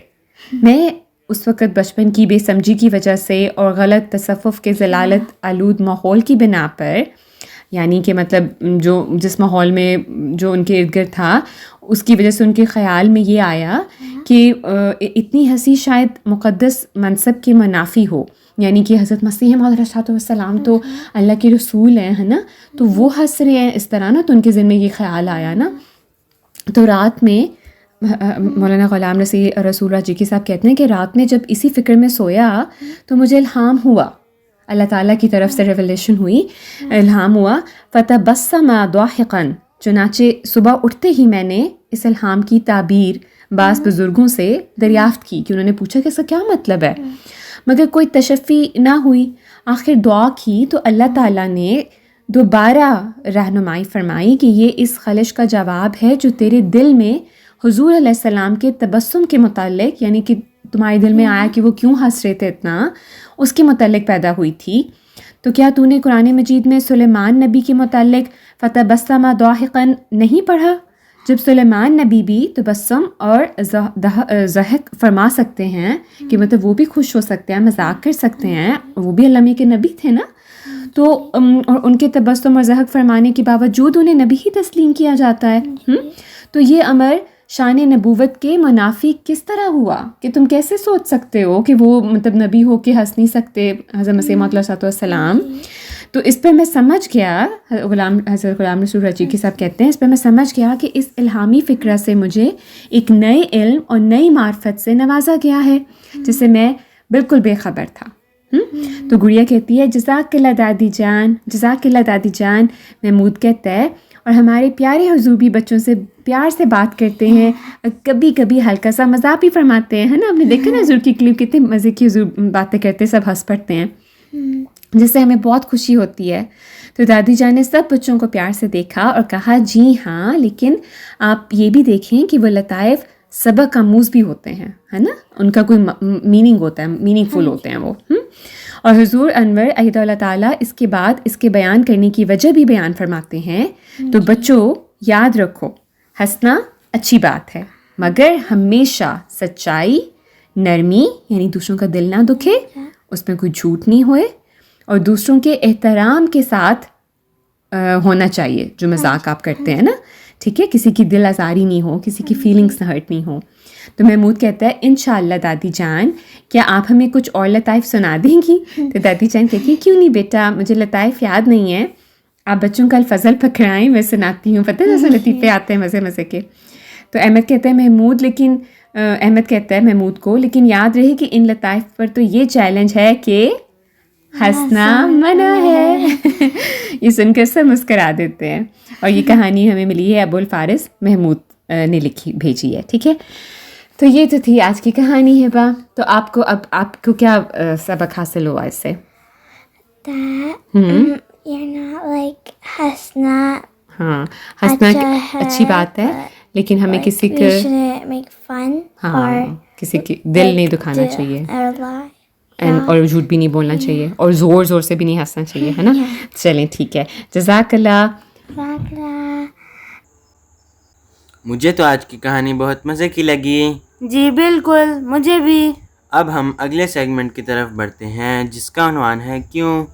میں اس وقت بچپن کی بے سمجھی کی وجہ سے اور غلط تصوف کے ضلالت آلود ماحول کی بنا پر، یعنی کہ مطلب جو جس ماحول میں جو ان کے ارد گرد تھا اس کی وجہ سے ان کے خیال میں یہ آیا کہ اتنی ہنسی شاید مقدس منصب کے منافی ہو، یعنی کہ حضرت مسیح موعود علیہ السلام تو اللہ کے رسول ہیں ہے نا، تو وہ ہنس رہے ہیں اس طرح نا. تو ان کے ذہن میں یہ خیال آیا نا. تو رات میں مولانا غلام رسول راجیکی صاحب کہتے ہیں کہ رات میں جب اسی فکر میں سویا تو مجھے الہام ہوا، اللہ تعالیٰ کی طرف سے ریولیشن ہوئی، الہام ہوا. فتبسم ضاحکا، چنانچہ صبح اٹھتے ہی میں نے اس الہام کی تعبیر بعض بزرگوں سے دریافت کی کہ انہوں نے پوچھا کہ اس کا کیا مطلب ہے، مگر کوئی تشفی نہ ہوئی. آخر دعا کی تو اللہ تعالیٰ نے دوبارہ رہنمائی فرمائی کہ یہ اس خلش کا جواب ہے جو تیرے دل میں حضور علیہ السلام کے تبسم کے متعلق، یعنی کہ تمہارے دل میں آیا کہ وہ کیوں ہنس رہے تھے اتنا، اس کے متعلق پیدا ہوئی تھی. تو کیا تو نے قرآن مجید میں سلیمان نبی کے متعلق فتبسم ضاحکا نہیں پڑھا؟ جب سلیمان نبی بھی تبسم اور ضحک فرما سکتے ہیں کہ مطلب وہ بھی خوش ہو سکتے ہیں، مذاق کر سکتے ہیں، وہ بھی اللہ کے نبی تھے نا. تو اور ان کے تبسم اور ضحک فرمانے کے باوجود انہیں نبی ہی تسلیم کیا جاتا ہے. تو یہ امر شان نبوت کے منافی کس طرح ہوا کہ تم کیسے سوچ سکتے ہو کہ وہ مطلب نبی ہو کے ہنس نہیں سکتے حضرت مسیح موعود علیہ السلام. تو اس پہ میں سمجھ گیا، حضرت غلام رسول راجیکی صاحب کہتے ہیں اس پہ میں سمجھ گیا کہ اس الہامی فکرہ سے مجھے ایک نئے علم اور نئی معرفت سے نوازا گیا ہے جس سے میں بالکل بے خبر تھا. تو گڑیا کہتی ہے جزاک اللہ دادی جان، جزاک اللہ دادی جان. محمود کہتا ہے اور ہمارے پیارے حضور بھی بچوں سے پیار سے بات کرتے ہیں، کبھی کبھی ہلکا سا مذاق بھی فرماتے ہیں، ہے نا. آپ نے دیکھا نا حضور کی کلپ کتنے مزے کی حضور باتیں کرتے، سب ہنس پڑتے ہیں جس سے ہمیں بہت خوشی ہوتی ہے. تو دادی جان نے سب بچوں کو پیار سے دیکھا اور کہا جی ہاں، لیکن آپ یہ بھی دیکھیں کہ وہ لطائف سبق آموز بھی ہوتے ہیں، ہے نا، ان کا کوئی میننگ ہوتا ہے، میننگ فل ہوتے ہیں وہ. اور حضور انور ایدہ اللہ تعالیٰ اس کے بعد اس کے بیان کرنے کی وجہ بھی بیان فرماتے ہیں. تو بچوں یاد رکھو، ہنسنا اچھی بات ہے مگر ہمیشہ سچائی، نرمی، یعنی دوسروں کا دل نہ دکھے، اس میں کوئی جھوٹ نہیں ہوئے، اور دوسروں کے احترام کے ساتھ ہونا چاہیے جو مذاق آپ کرتے ہیں نا، ٹھیک ہے، کسی کی دل آزاری نہیں ہو، کسی کی فیلنگس نہ ہرٹ نہیں ہو. تو محمود کہتا ہے انشاءاللہ دادی جان کیا آپ ہمیں کچھ اور لطائف سنا دیں گی؟ تو دادی جان کہتی کیوں نہیں بیٹا، مجھے لطائف یاد نہیں ہے، آپ بچوں کا الفضل پکڑائیں، میں سناتی ہوں. پتہ ہے جیسے لطیفے آتے ہیں مزے مزے کے. تو احمد کہتا ہے محمود کو لیکن یاد رہے کہ ان لطائف پر تو یہ چیلنج ہے کہ ہنسنا منع ہے. یہ سن کر سب مسکرا دیتے ہیں. اور یہ کہانی ہمیں ملی ہے ابو الفارس محمود نے لکھی بھیجی ہے، ٹھیک ہے. تو یہ تو تھی آج کی کہانی ہے با. تو آپ کو کیا سبق حاصل ہوا اس سے؟ ہاں، ہنسنا اچھی بات ہے لیکن ہمیں کسی کسی کی دل نہیں دکھانا چاہیے اور جھوٹ بھی نہیں بولنا چاہیے اور زور زور سے بھی نہیں ہنسنا چاہیے، ہے نا. چلیں ٹھیک ہے، جزاک اللہ. مجھے تو آج کی کہانی بہت مزے کی لگی. جی بالکل، مجھے بھی. اب ہم اگلے سیگمنٹ کی طرف بڑھتے ہیں جس کا عنوان ہے کیوں.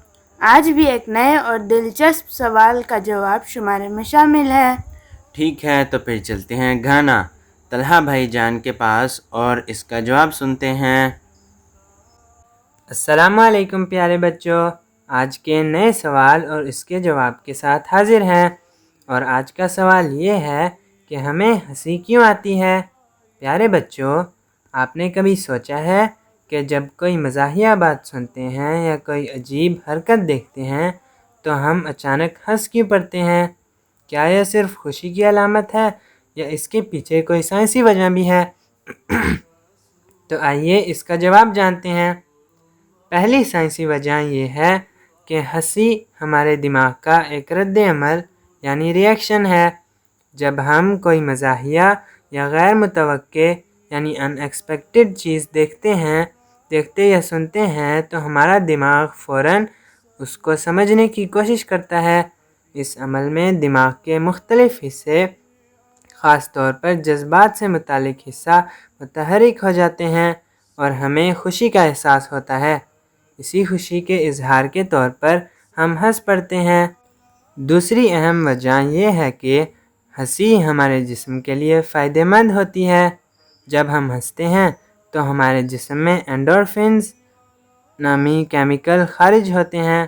آج بھی ایک نئے اور دلچسپ سوال کا جواب شمارے میں شامل ہے. ٹھیک ہے، تو پھر چلتے ہیں گھانا طلحہ بھائی جان کے پاس اور اس کا جواب سنتے ہیں. السلام علیکم پیارے بچوں، آج کے نئے سوال اور اس کے جواب کے ساتھ حاضر ہیں۔ اور آج کا سوال یہ ہے کہ ہمیں ہنسی کیوں آتی ہے؟ پیارے بچوں، آپ نے کبھی سوچا ہے کہ جب کوئی مزاحیہ بات سنتے ہیں یا کوئی عجیب حرکت دیکھتے ہیں تو ہم اچانک ہنس کیوں پڑتے ہیں؟ کیا یہ صرف خوشی کی علامت ہے یا اس کے پیچھے کوئی سائنسی وجہ بھی ہے؟ تو آئیے اس کا جواب جانتے ہیں۔ پہلی سائنسی وجہ یہ ہے کہ ہنسی ہمارے دماغ کا ایک رد عمل یعنی ریئیکشن ہے۔ جب ہم کوئی مزاحیہ یا غیر متوقع یعنی ان ایکسپیکٹڈ چیز دیکھتے یا سنتے ہیں تو ہمارا دماغ فوراً اس کو سمجھنے کی کوشش کرتا ہے۔ اس عمل میں دماغ کے مختلف حصے، خاص طور پر جذبات سے متعلق حصہ، متحرک ہو جاتے ہیں اور ہمیں خوشی کا احساس ہوتا ہے۔ اسی خوشی کے اظہار کے طور پر ہم ہنس پڑتے ہیں۔ دوسری اہم وجہ یہ ہے کہ ہنسی ہمارے جسم کے لیے فائدہ مند ہوتی ہے۔ جب ہم ہنستے ہیں تو ہمارے جسم میں اینڈورفنز نامی کیمیکل خارج ہوتے ہیں۔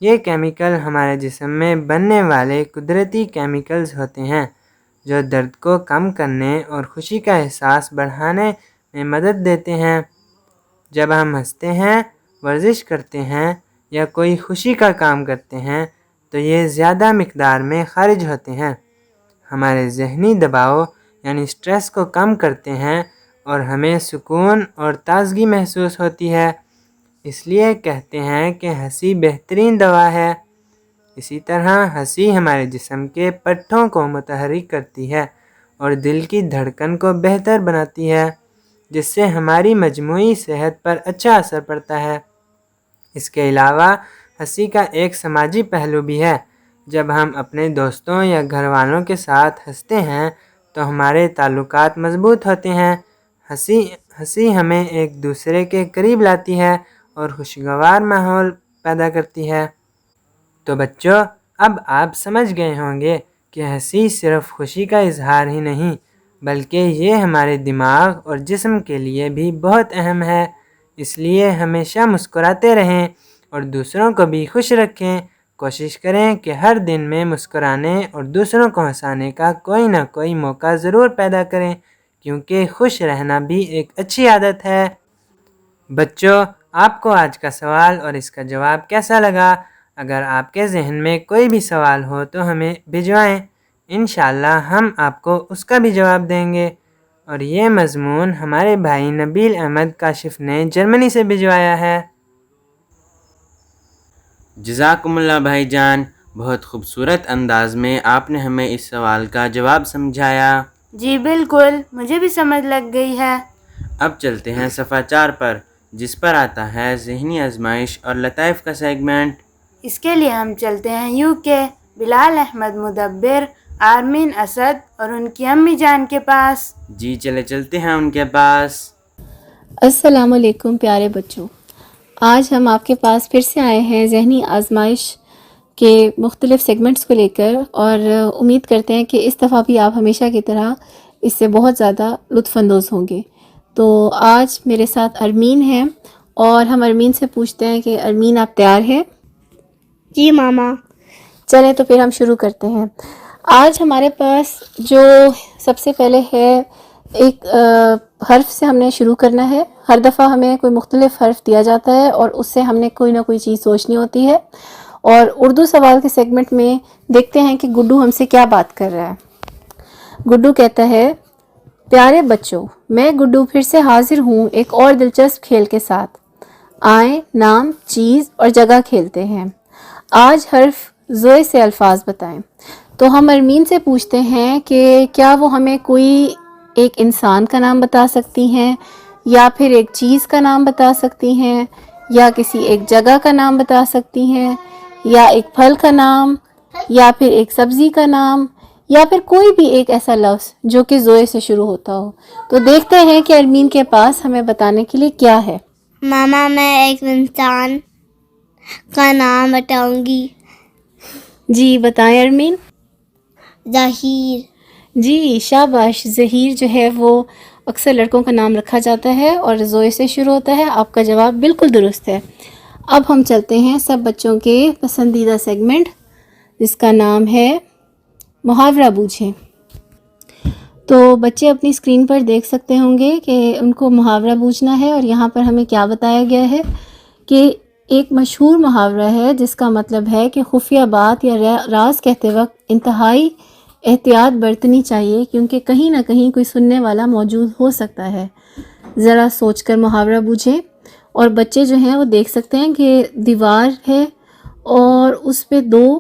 یہ کیمیکل ہمارے جسم میں بننے والے قدرتی کیمیکلز ہوتے ہیں جو درد کو کم کرنے اور خوشی کا احساس بڑھانے میں مدد دیتے ہیں۔ جب ہم ہنستے ہیں، ورزش کرتے ہیں یا کوئی خوشی کا کام کرتے ہیں تو یہ زیادہ مقدار میں خارج ہوتے ہیں، ہمارے ذہنی دباؤ یعنی سٹریس کو کم کرتے ہیں اور ہمیں سکون اور تازگی محسوس ہوتی ہے۔ اس لیے کہتے ہیں کہ ہنسی بہترین دوا ہے۔ اسی طرح ہنسی ہمارے جسم کے پٹھوں کو متحرک کرتی ہے اور دل کی دھڑکن کو بہتر بناتی ہے، جس سے ہماری مجموعی صحت پر اچھا اثر پڑتا ہے۔ اس کے علاوہ ہنسی کا ایک سماجی پہلو بھی ہے۔ جب ہم اپنے دوستوں یا گھر والوں کے ساتھ ہنستے ہیں تو ہمارے تعلقات مضبوط ہوتے ہیں۔ ہنسی ہمیں ایک دوسرے کے قریب لاتی ہے اور خوشگوار ماحول پیدا کرتی ہے۔ تو بچوں، اب آپ سمجھ گئے ہوں گے کہ ہنسی صرف خوشی کا اظہار ہی نہیں بلکہ یہ ہمارے دماغ اور جسم کے لیے بھی بہت اہم ہے۔ اس لیے ہمیشہ مسکراتے رہیں اور دوسروں کو بھی خوش رکھیں۔ کوشش کریں کہ ہر دن میں مسکرانے اور دوسروں کو ہنسانے کا کوئی نہ کوئی موقع ضرور پیدا کریں، کیونکہ خوش رہنا بھی ایک اچھی عادت ہے۔ بچوں، آپ کو آج کا سوال اور اس کا جواب کیسا لگا؟ اگر آپ کے ذہن میں کوئی بھی سوال ہو تو ہمیں بھجوائیں، انشاءاللہ ہم آپ کو اس کا بھی جواب دیں گے۔ اور یہ مضمون ہمارے بھائی نبیل احمد کاشف نے جرمنی سے بھجوایا ہے۔ جزاکم اللہ بھائی جان، بہت خوبصورت انداز میں آپ نے ہمیں اس سوال کا جواب سمجھایا۔ جی بالکل، مجھے بھی سمجھ لگ گئی ہے۔ اب چلتے ہیں صفحہ 4 پر، جس پر آتا ہے ذہنی آزمائش اور لطائف کا سیگمنٹ۔ اس کے لیے ہم چلتے ہیں UK، بلال احمد مدبر، آرمین اسد اور ان کی امی جان کے پاس۔ جی چلتے ہیں ان کے پاس۔ السلام علیکم پیارے بچوں، آج ہم آپ کے پاس پھر سے آئے ہیں ذہنی آزمائش کے مختلف سیگمنٹس کو لے کر، اور امید کرتے ہیں کہ اس دفعہ بھی آپ ہمیشہ کی طرح اس سے بہت زیادہ لطف اندوز ہوں گے۔ تو آج میرے ساتھ ارمین ہیں اور ہم ارمین سے پوچھتے ہیں کہ ارمین آپ تیار ہیں؟ جی ماما۔ چلیں تو پھر ہم شروع کرتے ہیں۔ آج ہمارے پاس جو سب سے پہلے ہے، ایک حرف سے ہم نے شروع کرنا ہے۔ ہر دفعہ ہمیں کوئی مختلف حرف دیا جاتا ہے اور اس سے ہم نے کوئی نہ کوئی چیز سوچنی ہوتی ہے، اور اردو سوال کے سیگمنٹ میں دیکھتے ہیں کہ گڈو ہم سے کیا بات کر رہا ہے۔ گڈو کہتا ہے، پیارے بچوں، میں گڈو پھر سے حاضر ہوں ایک اور دلچسپ کھیل کے ساتھ۔ آئیں نام، چیز اور جگہ کھیلتے ہیں۔ آج حرف زوئے سے الفاظ بتائیں۔ تو ہم ارمین سے پوچھتے ہیں کہ کیا وہ ہمیں کوئی ایک انسان کا نام بتا سکتی ہیں، یا پھر ایک چیز کا نام بتا سکتی ہیں، یا کسی ایک جگہ کا نام بتا سکتی ہیں، یا ایک پھل کا نام، یا پھر ایک سبزی کا نام، یا پھر کوئی بھی ایک ایسا لفظ جو کہ زوئے سے شروع ہوتا ہو۔ تو دیکھتے ہیں کہ ارمین کے پاس ہمیں بتانے کے لیے کیا ہے۔ ماما، میں ایک انسان کا نام بتاؤں گی۔ جی بتائیں ارمین۔ ظہیر۔ جی شاباش، ظہیر جو ہے وہ اکثر لڑکوں کا نام رکھا جاتا ہے اور زوئے سے شروع ہوتا ہے۔ آپ کا جواب بالکل درست ہے۔ اب ہم چلتے ہیں سب بچوں کے پسندیدہ سیگمنٹ جس کا نام ہے محاورہ بوجھیں. تو بچے اپنی اسکرین پر دیکھ سکتے ہوں گے کہ ان کو محاورہ بوجھنا ہے، اور یہاں پر ہمیں کیا بتایا گیا ہے کہ ایک مشہور محاورہ ہے جس کا مطلب ہے کہ خفیہ بات یا راز کہتے وقت انتہائی احتیاط برتنی چاہیے، کیونکہ کہیں نہ کہیں کوئی سننے والا موجود ہو سکتا ہے. ذرا سوچ کر محاورہ بوجھیں. اور بچے جو ہیں وہ دیکھ سکتے ہیں کہ دیوار ہے اور اس پہ 2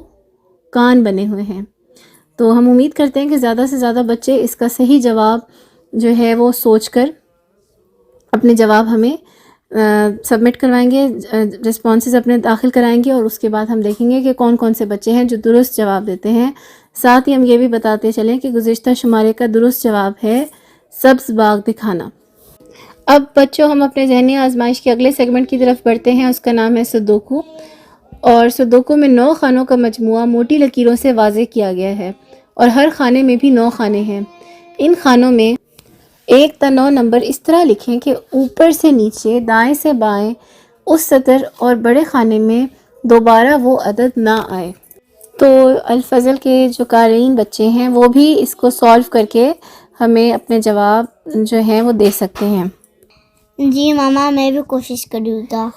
کان بنے ہوئے ہیں. تو ہم امید کرتے ہیں کہ زیادہ سے زیادہ بچے اس کا صحیح جواب جو ہے وہ سوچ کر اپنے جواب ہمیں سبمٹ کروائیں گے، رسپانسز اپنے داخل کرائیں گے، اور اس کے بعد ہم دیکھیں گے کہ کون کون سے بچے ہیں جو درست جواب دیتے ہیں. ساتھ ہی ہم یہ بھی بتاتے چلیں کہ گزشتہ شمارے کا درست جواب ہے سبز باغ دکھانا. اب بچوں ہم اپنے ذہنی آزمائش کے اگلے سیگمنٹ کی طرف بڑھتے ہیں. اس کا نام ہے سدوکو، اور سدوکو میں 9 خانوں کا مجموعہ موٹی لکیروں سے واضح کیا گیا ہے، اور ہر خانے میں بھی 9 خانے ہیں. ان خانوں میں 1 تا 9 نمبر اس طرح لکھیں کہ اوپر سے نیچے، دائیں سے بائیں اس سطر اور بڑے خانے میں دوبارہ وہ عدد نہ آئے. تو الفضل کے جو قارئین بچے ہیں وہ بھی اس کو سالو کر کے ہمیں اپنے جواب جو ہیں وہ دے سکتے ہیں. جی ماما میں بھی کوشش کروں گا.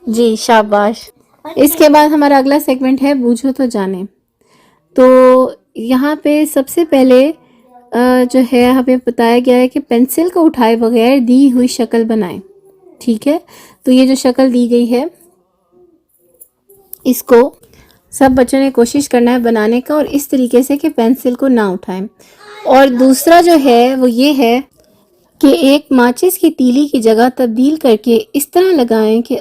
جی شاباش. اس کے بعد ہمارا اگلا سیگمنٹ ہے بوجھو تو جانے. تو یہاں پہ سب سے پہلے جو ہے ہمیں بتایا گیا ہے کہ پینسل کو اٹھائے بغیر دی ہوئی شکل بنائیں. ٹھیک ہے، تو یہ جو شکل دی گئی ہے اس کو سب بچوں نے کوشش کرنا ہے بنانے کا، اور اس طریقے سے کہ پینسل کو نہ اٹھائیں. اور دوسرا جو ہے وہ یہ ہے کہ ایک ماچس کی تیلی کی جگہ تبدیل کر کے اس طرح لگائیں کہ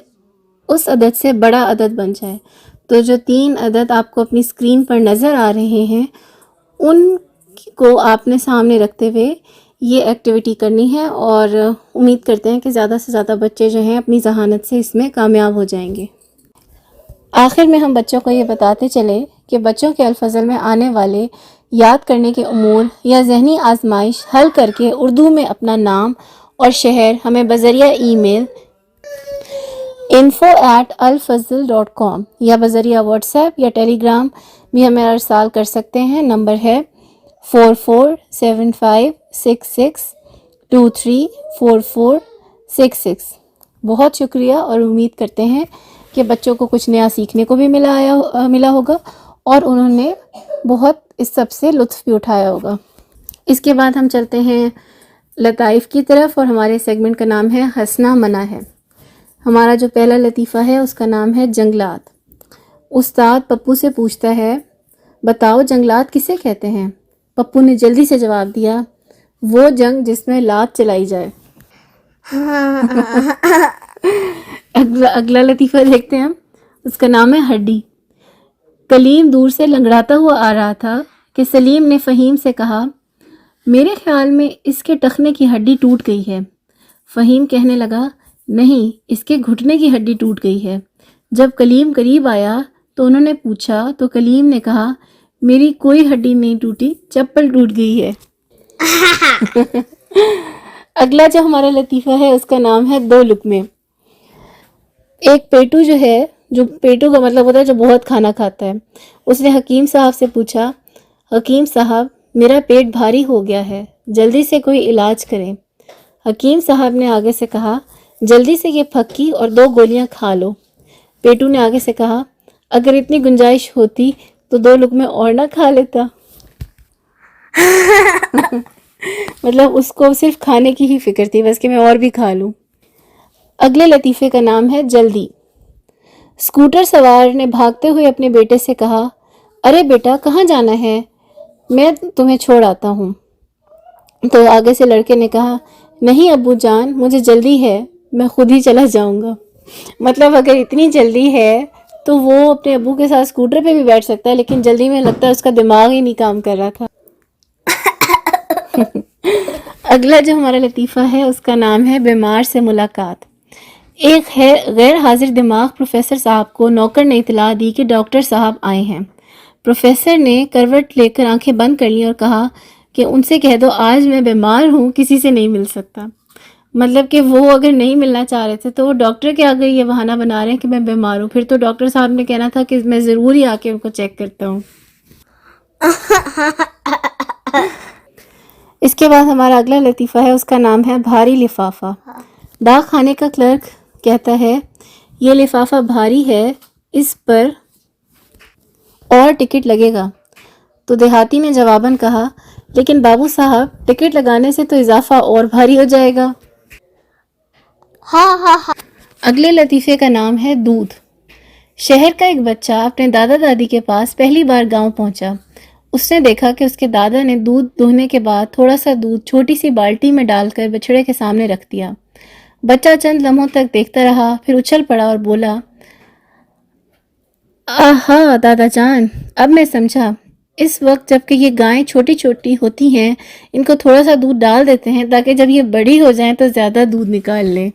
اس عدد سے بڑا عدد بن جائے. تو جو 3 عدد آپ کو اپنی اسکرین پر نظر آ رہے ہیں ان کو آپ نے سامنے رکھتے ہوئے یہ ایکٹیویٹی کرنی ہے، اور امید کرتے ہیں کہ زیادہ سے زیادہ بچے جو ہیں اپنی ذہانت سے اس میں کامیاب ہو جائیں گے. آخر میں ہم بچوں کو یہ بتاتے چلے کہ بچوں کے الفضل میں آنے والے یاد کرنے کے امور یا ذہنی آزمائش حل کر کے اردو میں اپنا نام اور شہر ہمیں بذریعہ ای میل info@alfazl.com یا بذریعہ واٹس ایپ یا ٹیلی گرام بھی ہمیں ارسال کر سکتے ہیں. نمبر ہے 447566234466. بہت شکریہ، اور امید کرتے ہیں کہ بچوں کو کچھ نیا سیکھنے کو بھی ملا ہوگا، اور انہوں نے بہت اس سب سے لطف بھی اٹھایا ہوگا. اس کے بعد ہم چلتے ہیں لطائف کی طرف، اور ہمارے سیگمنٹ کا نام ہے ہنسنا منع ہے. ہمارا جو پہلا لطیفہ ہے اس کا نام ہے جنگلات. استاد پپو سے پوچھتا ہے بتاؤ جنگلات کسے کہتے ہیں؟ پپو نے جلدی سے جواب دیا وہ جنگ جس میں لات چلائی جائے. اگلا لطیفہ دیکھتے ہیں ہم. اس کا نام ہے ہڈی. کلیم دور سے لنگڑاتا ہوا آ رہا تھا کہ سلیم نے فہیم سے کہا میرے خیال میں اس کے ٹخنے کی ہڈی ٹوٹ گئی ہے. فہیم کہنے لگا نہیں، اس کے گھٹنے کی ہڈی ٹوٹ گئی ہے. جب کلیم قریب آیا تو انہوں نے پوچھا تو کلیم نے کہا میری کوئی ہڈی نہیں ٹوٹی، چپل ٹوٹ گئی ہے. اگلا جو ہمارا لطیفہ ہے اس کا نام ہے 2 لقمے. ایک پیٹو جو ہے، جو پیٹو کا مطلب ہوتا ہے جو بہت کھانا کھاتا ہے، اس نے حکیم صاحب سے پوچھا حکیم صاحب میرا پیٹ بھاری ہو گیا ہے، جلدی سے کوئی علاج کریں. حکیم صاحب نے آگے سے کہا جلدی سے یہ پھکی اور 2 گولیاں کھا لو. پیٹو نے آگے سے کہا اگر اتنی گنجائش ہوتی تو 2 لقمے اور نہ کھا لیتا. مطلب اس کو صرف کھانے کی ہی فکر تھی، بس کہ میں اور بھی کھا لوں. اگلے لطیفے کا نام ہے جلدی. اسکوٹر سوار نے بھاگتے ہوئے اپنے بیٹے سے کہا ارے بیٹا کہاں جانا ہے، میں تمہیں چھوڑ آتا ہوں. تو آگے سے لڑکے نے کہا نہیں ابو جان مجھے جلدی ہے، میں خود ہی چلا جاؤں گا. مطلب اگر اتنی جلدی ہے تو وہ اپنے ابو کے ساتھ اسکوٹر پہ بھی بیٹھ سکتا ہے، لیکن جلدی میں لگتا ہے اس کا دماغ ہی نہیں کام کر رہا تھا. اگلا جو ہمارا لطیفہ ہے اس کا نام ہے بیمار سے ملاقات. ایک غیر حاضر دماغ پروفیسر صاحب کو نوکر نے اطلاع دی کہ ڈاکٹر صاحب آئے ہیں. پروفیسر نے کروٹ لے کر آنکھیں بند کر لی اور کہا کہ ان سے کہہ دو آج میں بیمار ہوں، کسی سے نہیں مل سکتا. مطلب کہ وہ اگر نہیں ملنا چاہ رہے تھے تو وہ ڈاکٹر کے آگے یہ بہانہ بنا رہے ہیں کہ میں بیمار ہوں، پھر تو ڈاکٹر صاحب نے کہنا تھا کہ میں ضرور ہی آ کے ان کو چیک کرتا ہوں۔ اس کے بعد ہمارا اگلا لطیفہ ہے، اس کا نام ہے بھاری لفافہ۔ ڈاک خانے کا کلرک کہتا ہے یہ لفافہ بھاری ہے، اس پر اور ٹکٹ لگے گا۔ تو دیہاتی نے جواباً کہا لیکن بابو صاحب ٹکٹ لگانے سے تو اضافہ اور بھاری ہو جائے گا۔ اگلے لطیفے کا نام ہے دودھ۔ شہر کا ایک بچہ اپنے دادا دادی کے پاس پہلی بار گاؤں پہنچا۔ اس نے دیکھا کہ اس کے دادا نے دودھ دوہنے کے بعد تھوڑا سا دودھ چھوٹی سی بالٹی میں ڈال کر بچڑے کے سامنے رکھ دیا۔ بچہ چند لمحوں تک دیکھتا رہا، پھر اچھل پڑا اور بولا، آہا دادا جان، اب میں سمجھا۔ اس وقت جب کہ یہ گائیں چھوٹی چھوٹی ہوتی ہیں ان کو تھوڑا سا دودھ ڈال دیتے ہیں تاکہ جب یہ بڑی ہو جائیں تو زیادہ دودھ نکال لیں۔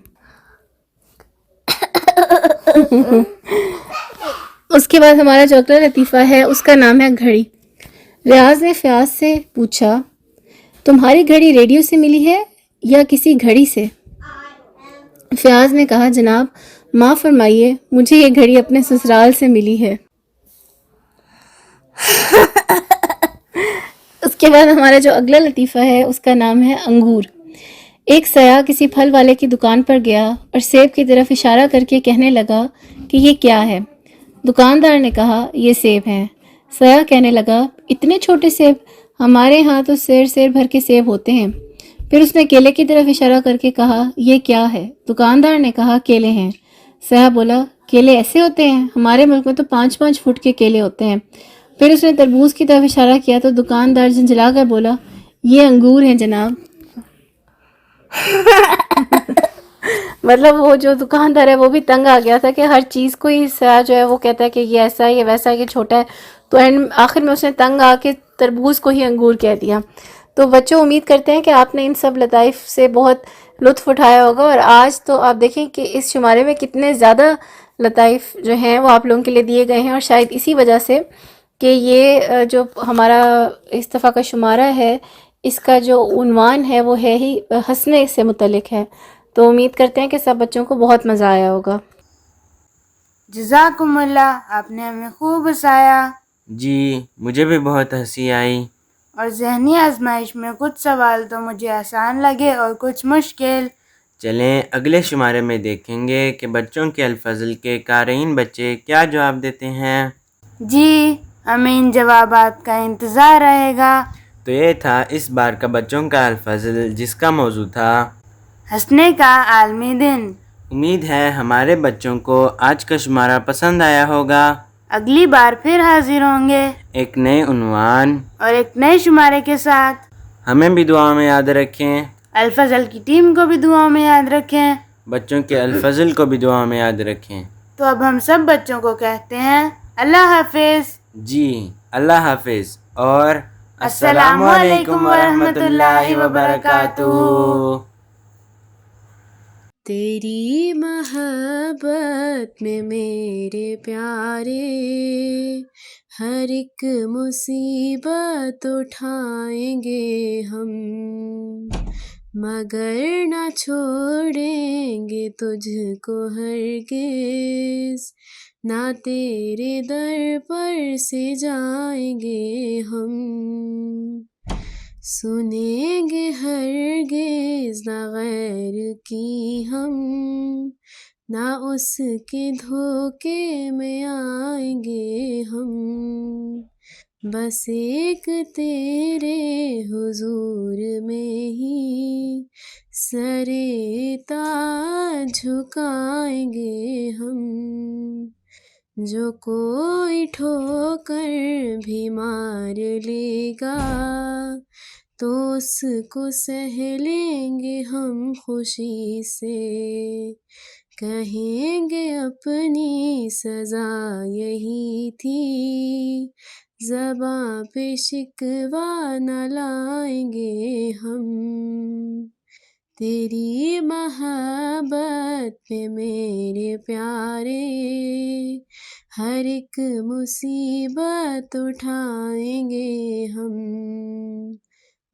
اس کے بعد ہمارا جو اگلا لطیفہ ہے اس کا نام ہے گھڑی۔ ریاض نے فیاض سے پوچھا تمہاری گھڑی ریڈیو سے ملی ہے یا کسی گھڑی سے؟ فیاض نے کہا جناب معاف فرمائیے، مجھے یہ گھڑی اپنے سسرال سے ملی ہے۔ اس کے بعد ہمارا جو اگلا لطیفہ ہے اس کا نام ہے انگور۔ ایک سیاح کسی پھل والے کی دکان پر گیا اور سیب کی طرف اشارہ کر کے کہنے لگا کہ یہ کیا ہے؟ دکاندار نے کہا یہ سیب ہیں۔ سیاح کہنے لگا اتنے چھوٹے سیب، ہمارے ہاں تو سیر سیر بھر کے سیب ہوتے ہیں۔ پھر اس نے کیلے کی طرف اشارہ کر کے کہا یہ کیا ہے؟ دکاندار نے کہا کیلے ہیں۔ سیاح بولا کیلے ایسے ہوتے ہیں؟ ہمارے ملک میں تو 5-5 فٹ کے کیلے ہوتے ہیں۔ پھر اس نے تربوز کی طرف اشارہ کیا تو دکاندار جھنجھلا کر بولا یہ انگور ہیں جناب۔ مطلب وہ جو دکاندار ہے وہ بھی تنگ آ گیا تھا کہ ہر چیز کو ہی سیاح جو ہے وہ کہتا ہے کہ یہ ایسا ہے، یہ ویسا ہے، یہ چھوٹا ہے، تو آخر میں اس نے تنگ آ کے تربوز کو ہی انگور کہہ دیا۔ تو بچوں امید کرتے ہیں کہ آپ نے ان سب لطائف سے بہت لطف اٹھایا ہوگا، اور آج تو آپ دیکھیں کہ اس شمارے میں کتنے زیادہ لطائف جو ہیں وہ آپ لوگوں کے لیے دیے گئے ہیں، اور شاید اسی وجہ سے کہ یہ جو ہمارا اس دفعہ کا شمارہ ہے اس کا جو عنوان ہے وہ ہے ہی ہنسنے سے متعلق ہے۔ تو امید کرتے ہیں کہ سب بچوں کو بہت مزہ آیا ہوگا۔ جزاکم اللہ، آپ نے ہمیں خوب ہنسایا، جی مجھے بھی بہت ہنسی آئی۔ اور ذہنی آزمائش میں کچھ سوال تو مجھے آسان لگے اور کچھ مشکل۔ چلیں اگلے شمارے میں دیکھیں گے کہ بچوں کے الفضل کے قارئین بچے کیا جواب دیتے ہیں۔ جی ہمیں ان جوابات کا انتظار رہے گا۔ تو یہ تھا اس بار کا بچوں کا الفضل جس کا موضوع تھا ہنسنے کا عالمی دن۔ امید ہے ہمارے بچوں کو آج کا شمارہ پسند آیا ہوگا۔ اگلی بار پھر حاضر ہوں گے ایک نئے عنوان اور ایک نئے شمارے کے ساتھ۔ ہمیں بھی دعاؤں میں یاد رکھیں، الفضل کی ٹیم کو بھی دعاؤں میں یاد رکھیں، بچوں کے الفضل کو بھی دعاؤں میں یاد رکھیں۔ تو اب ہم سب بچوں کو کہتے ہیں اللہ حافظ۔ جی اللہ حافظ اور السلام علیکم ورحمۃ اللہ وبرکاتہ۔ تیری محبت میں میرے پیارے ہر ایک مصیبت اٹھائیں گے ہم، مگر نہ چھوڑیں گے تجھ کو ہرگز، نہ تیرے در پر سے جائیں گے ہم، سنیں گے ہرگز نہ غیر کی ہم، نہ اس کے دھوکے میں آئیں گے ہم، بس ایک تیرے حضور میں ہی سر تاج جھکائیں گے ہم، جو کوئی ٹھوکر بھی مار لے گا تو اس کو سہ لیں گے ہم خوشی سے، کہیں گے اپنی سزا یہی تھی، زباں پہ شکوہ نہ لائیں گے ہم، تیری محبت پہ میرے پیارے ہر ایک مصیبت اٹھائیں گے ہم،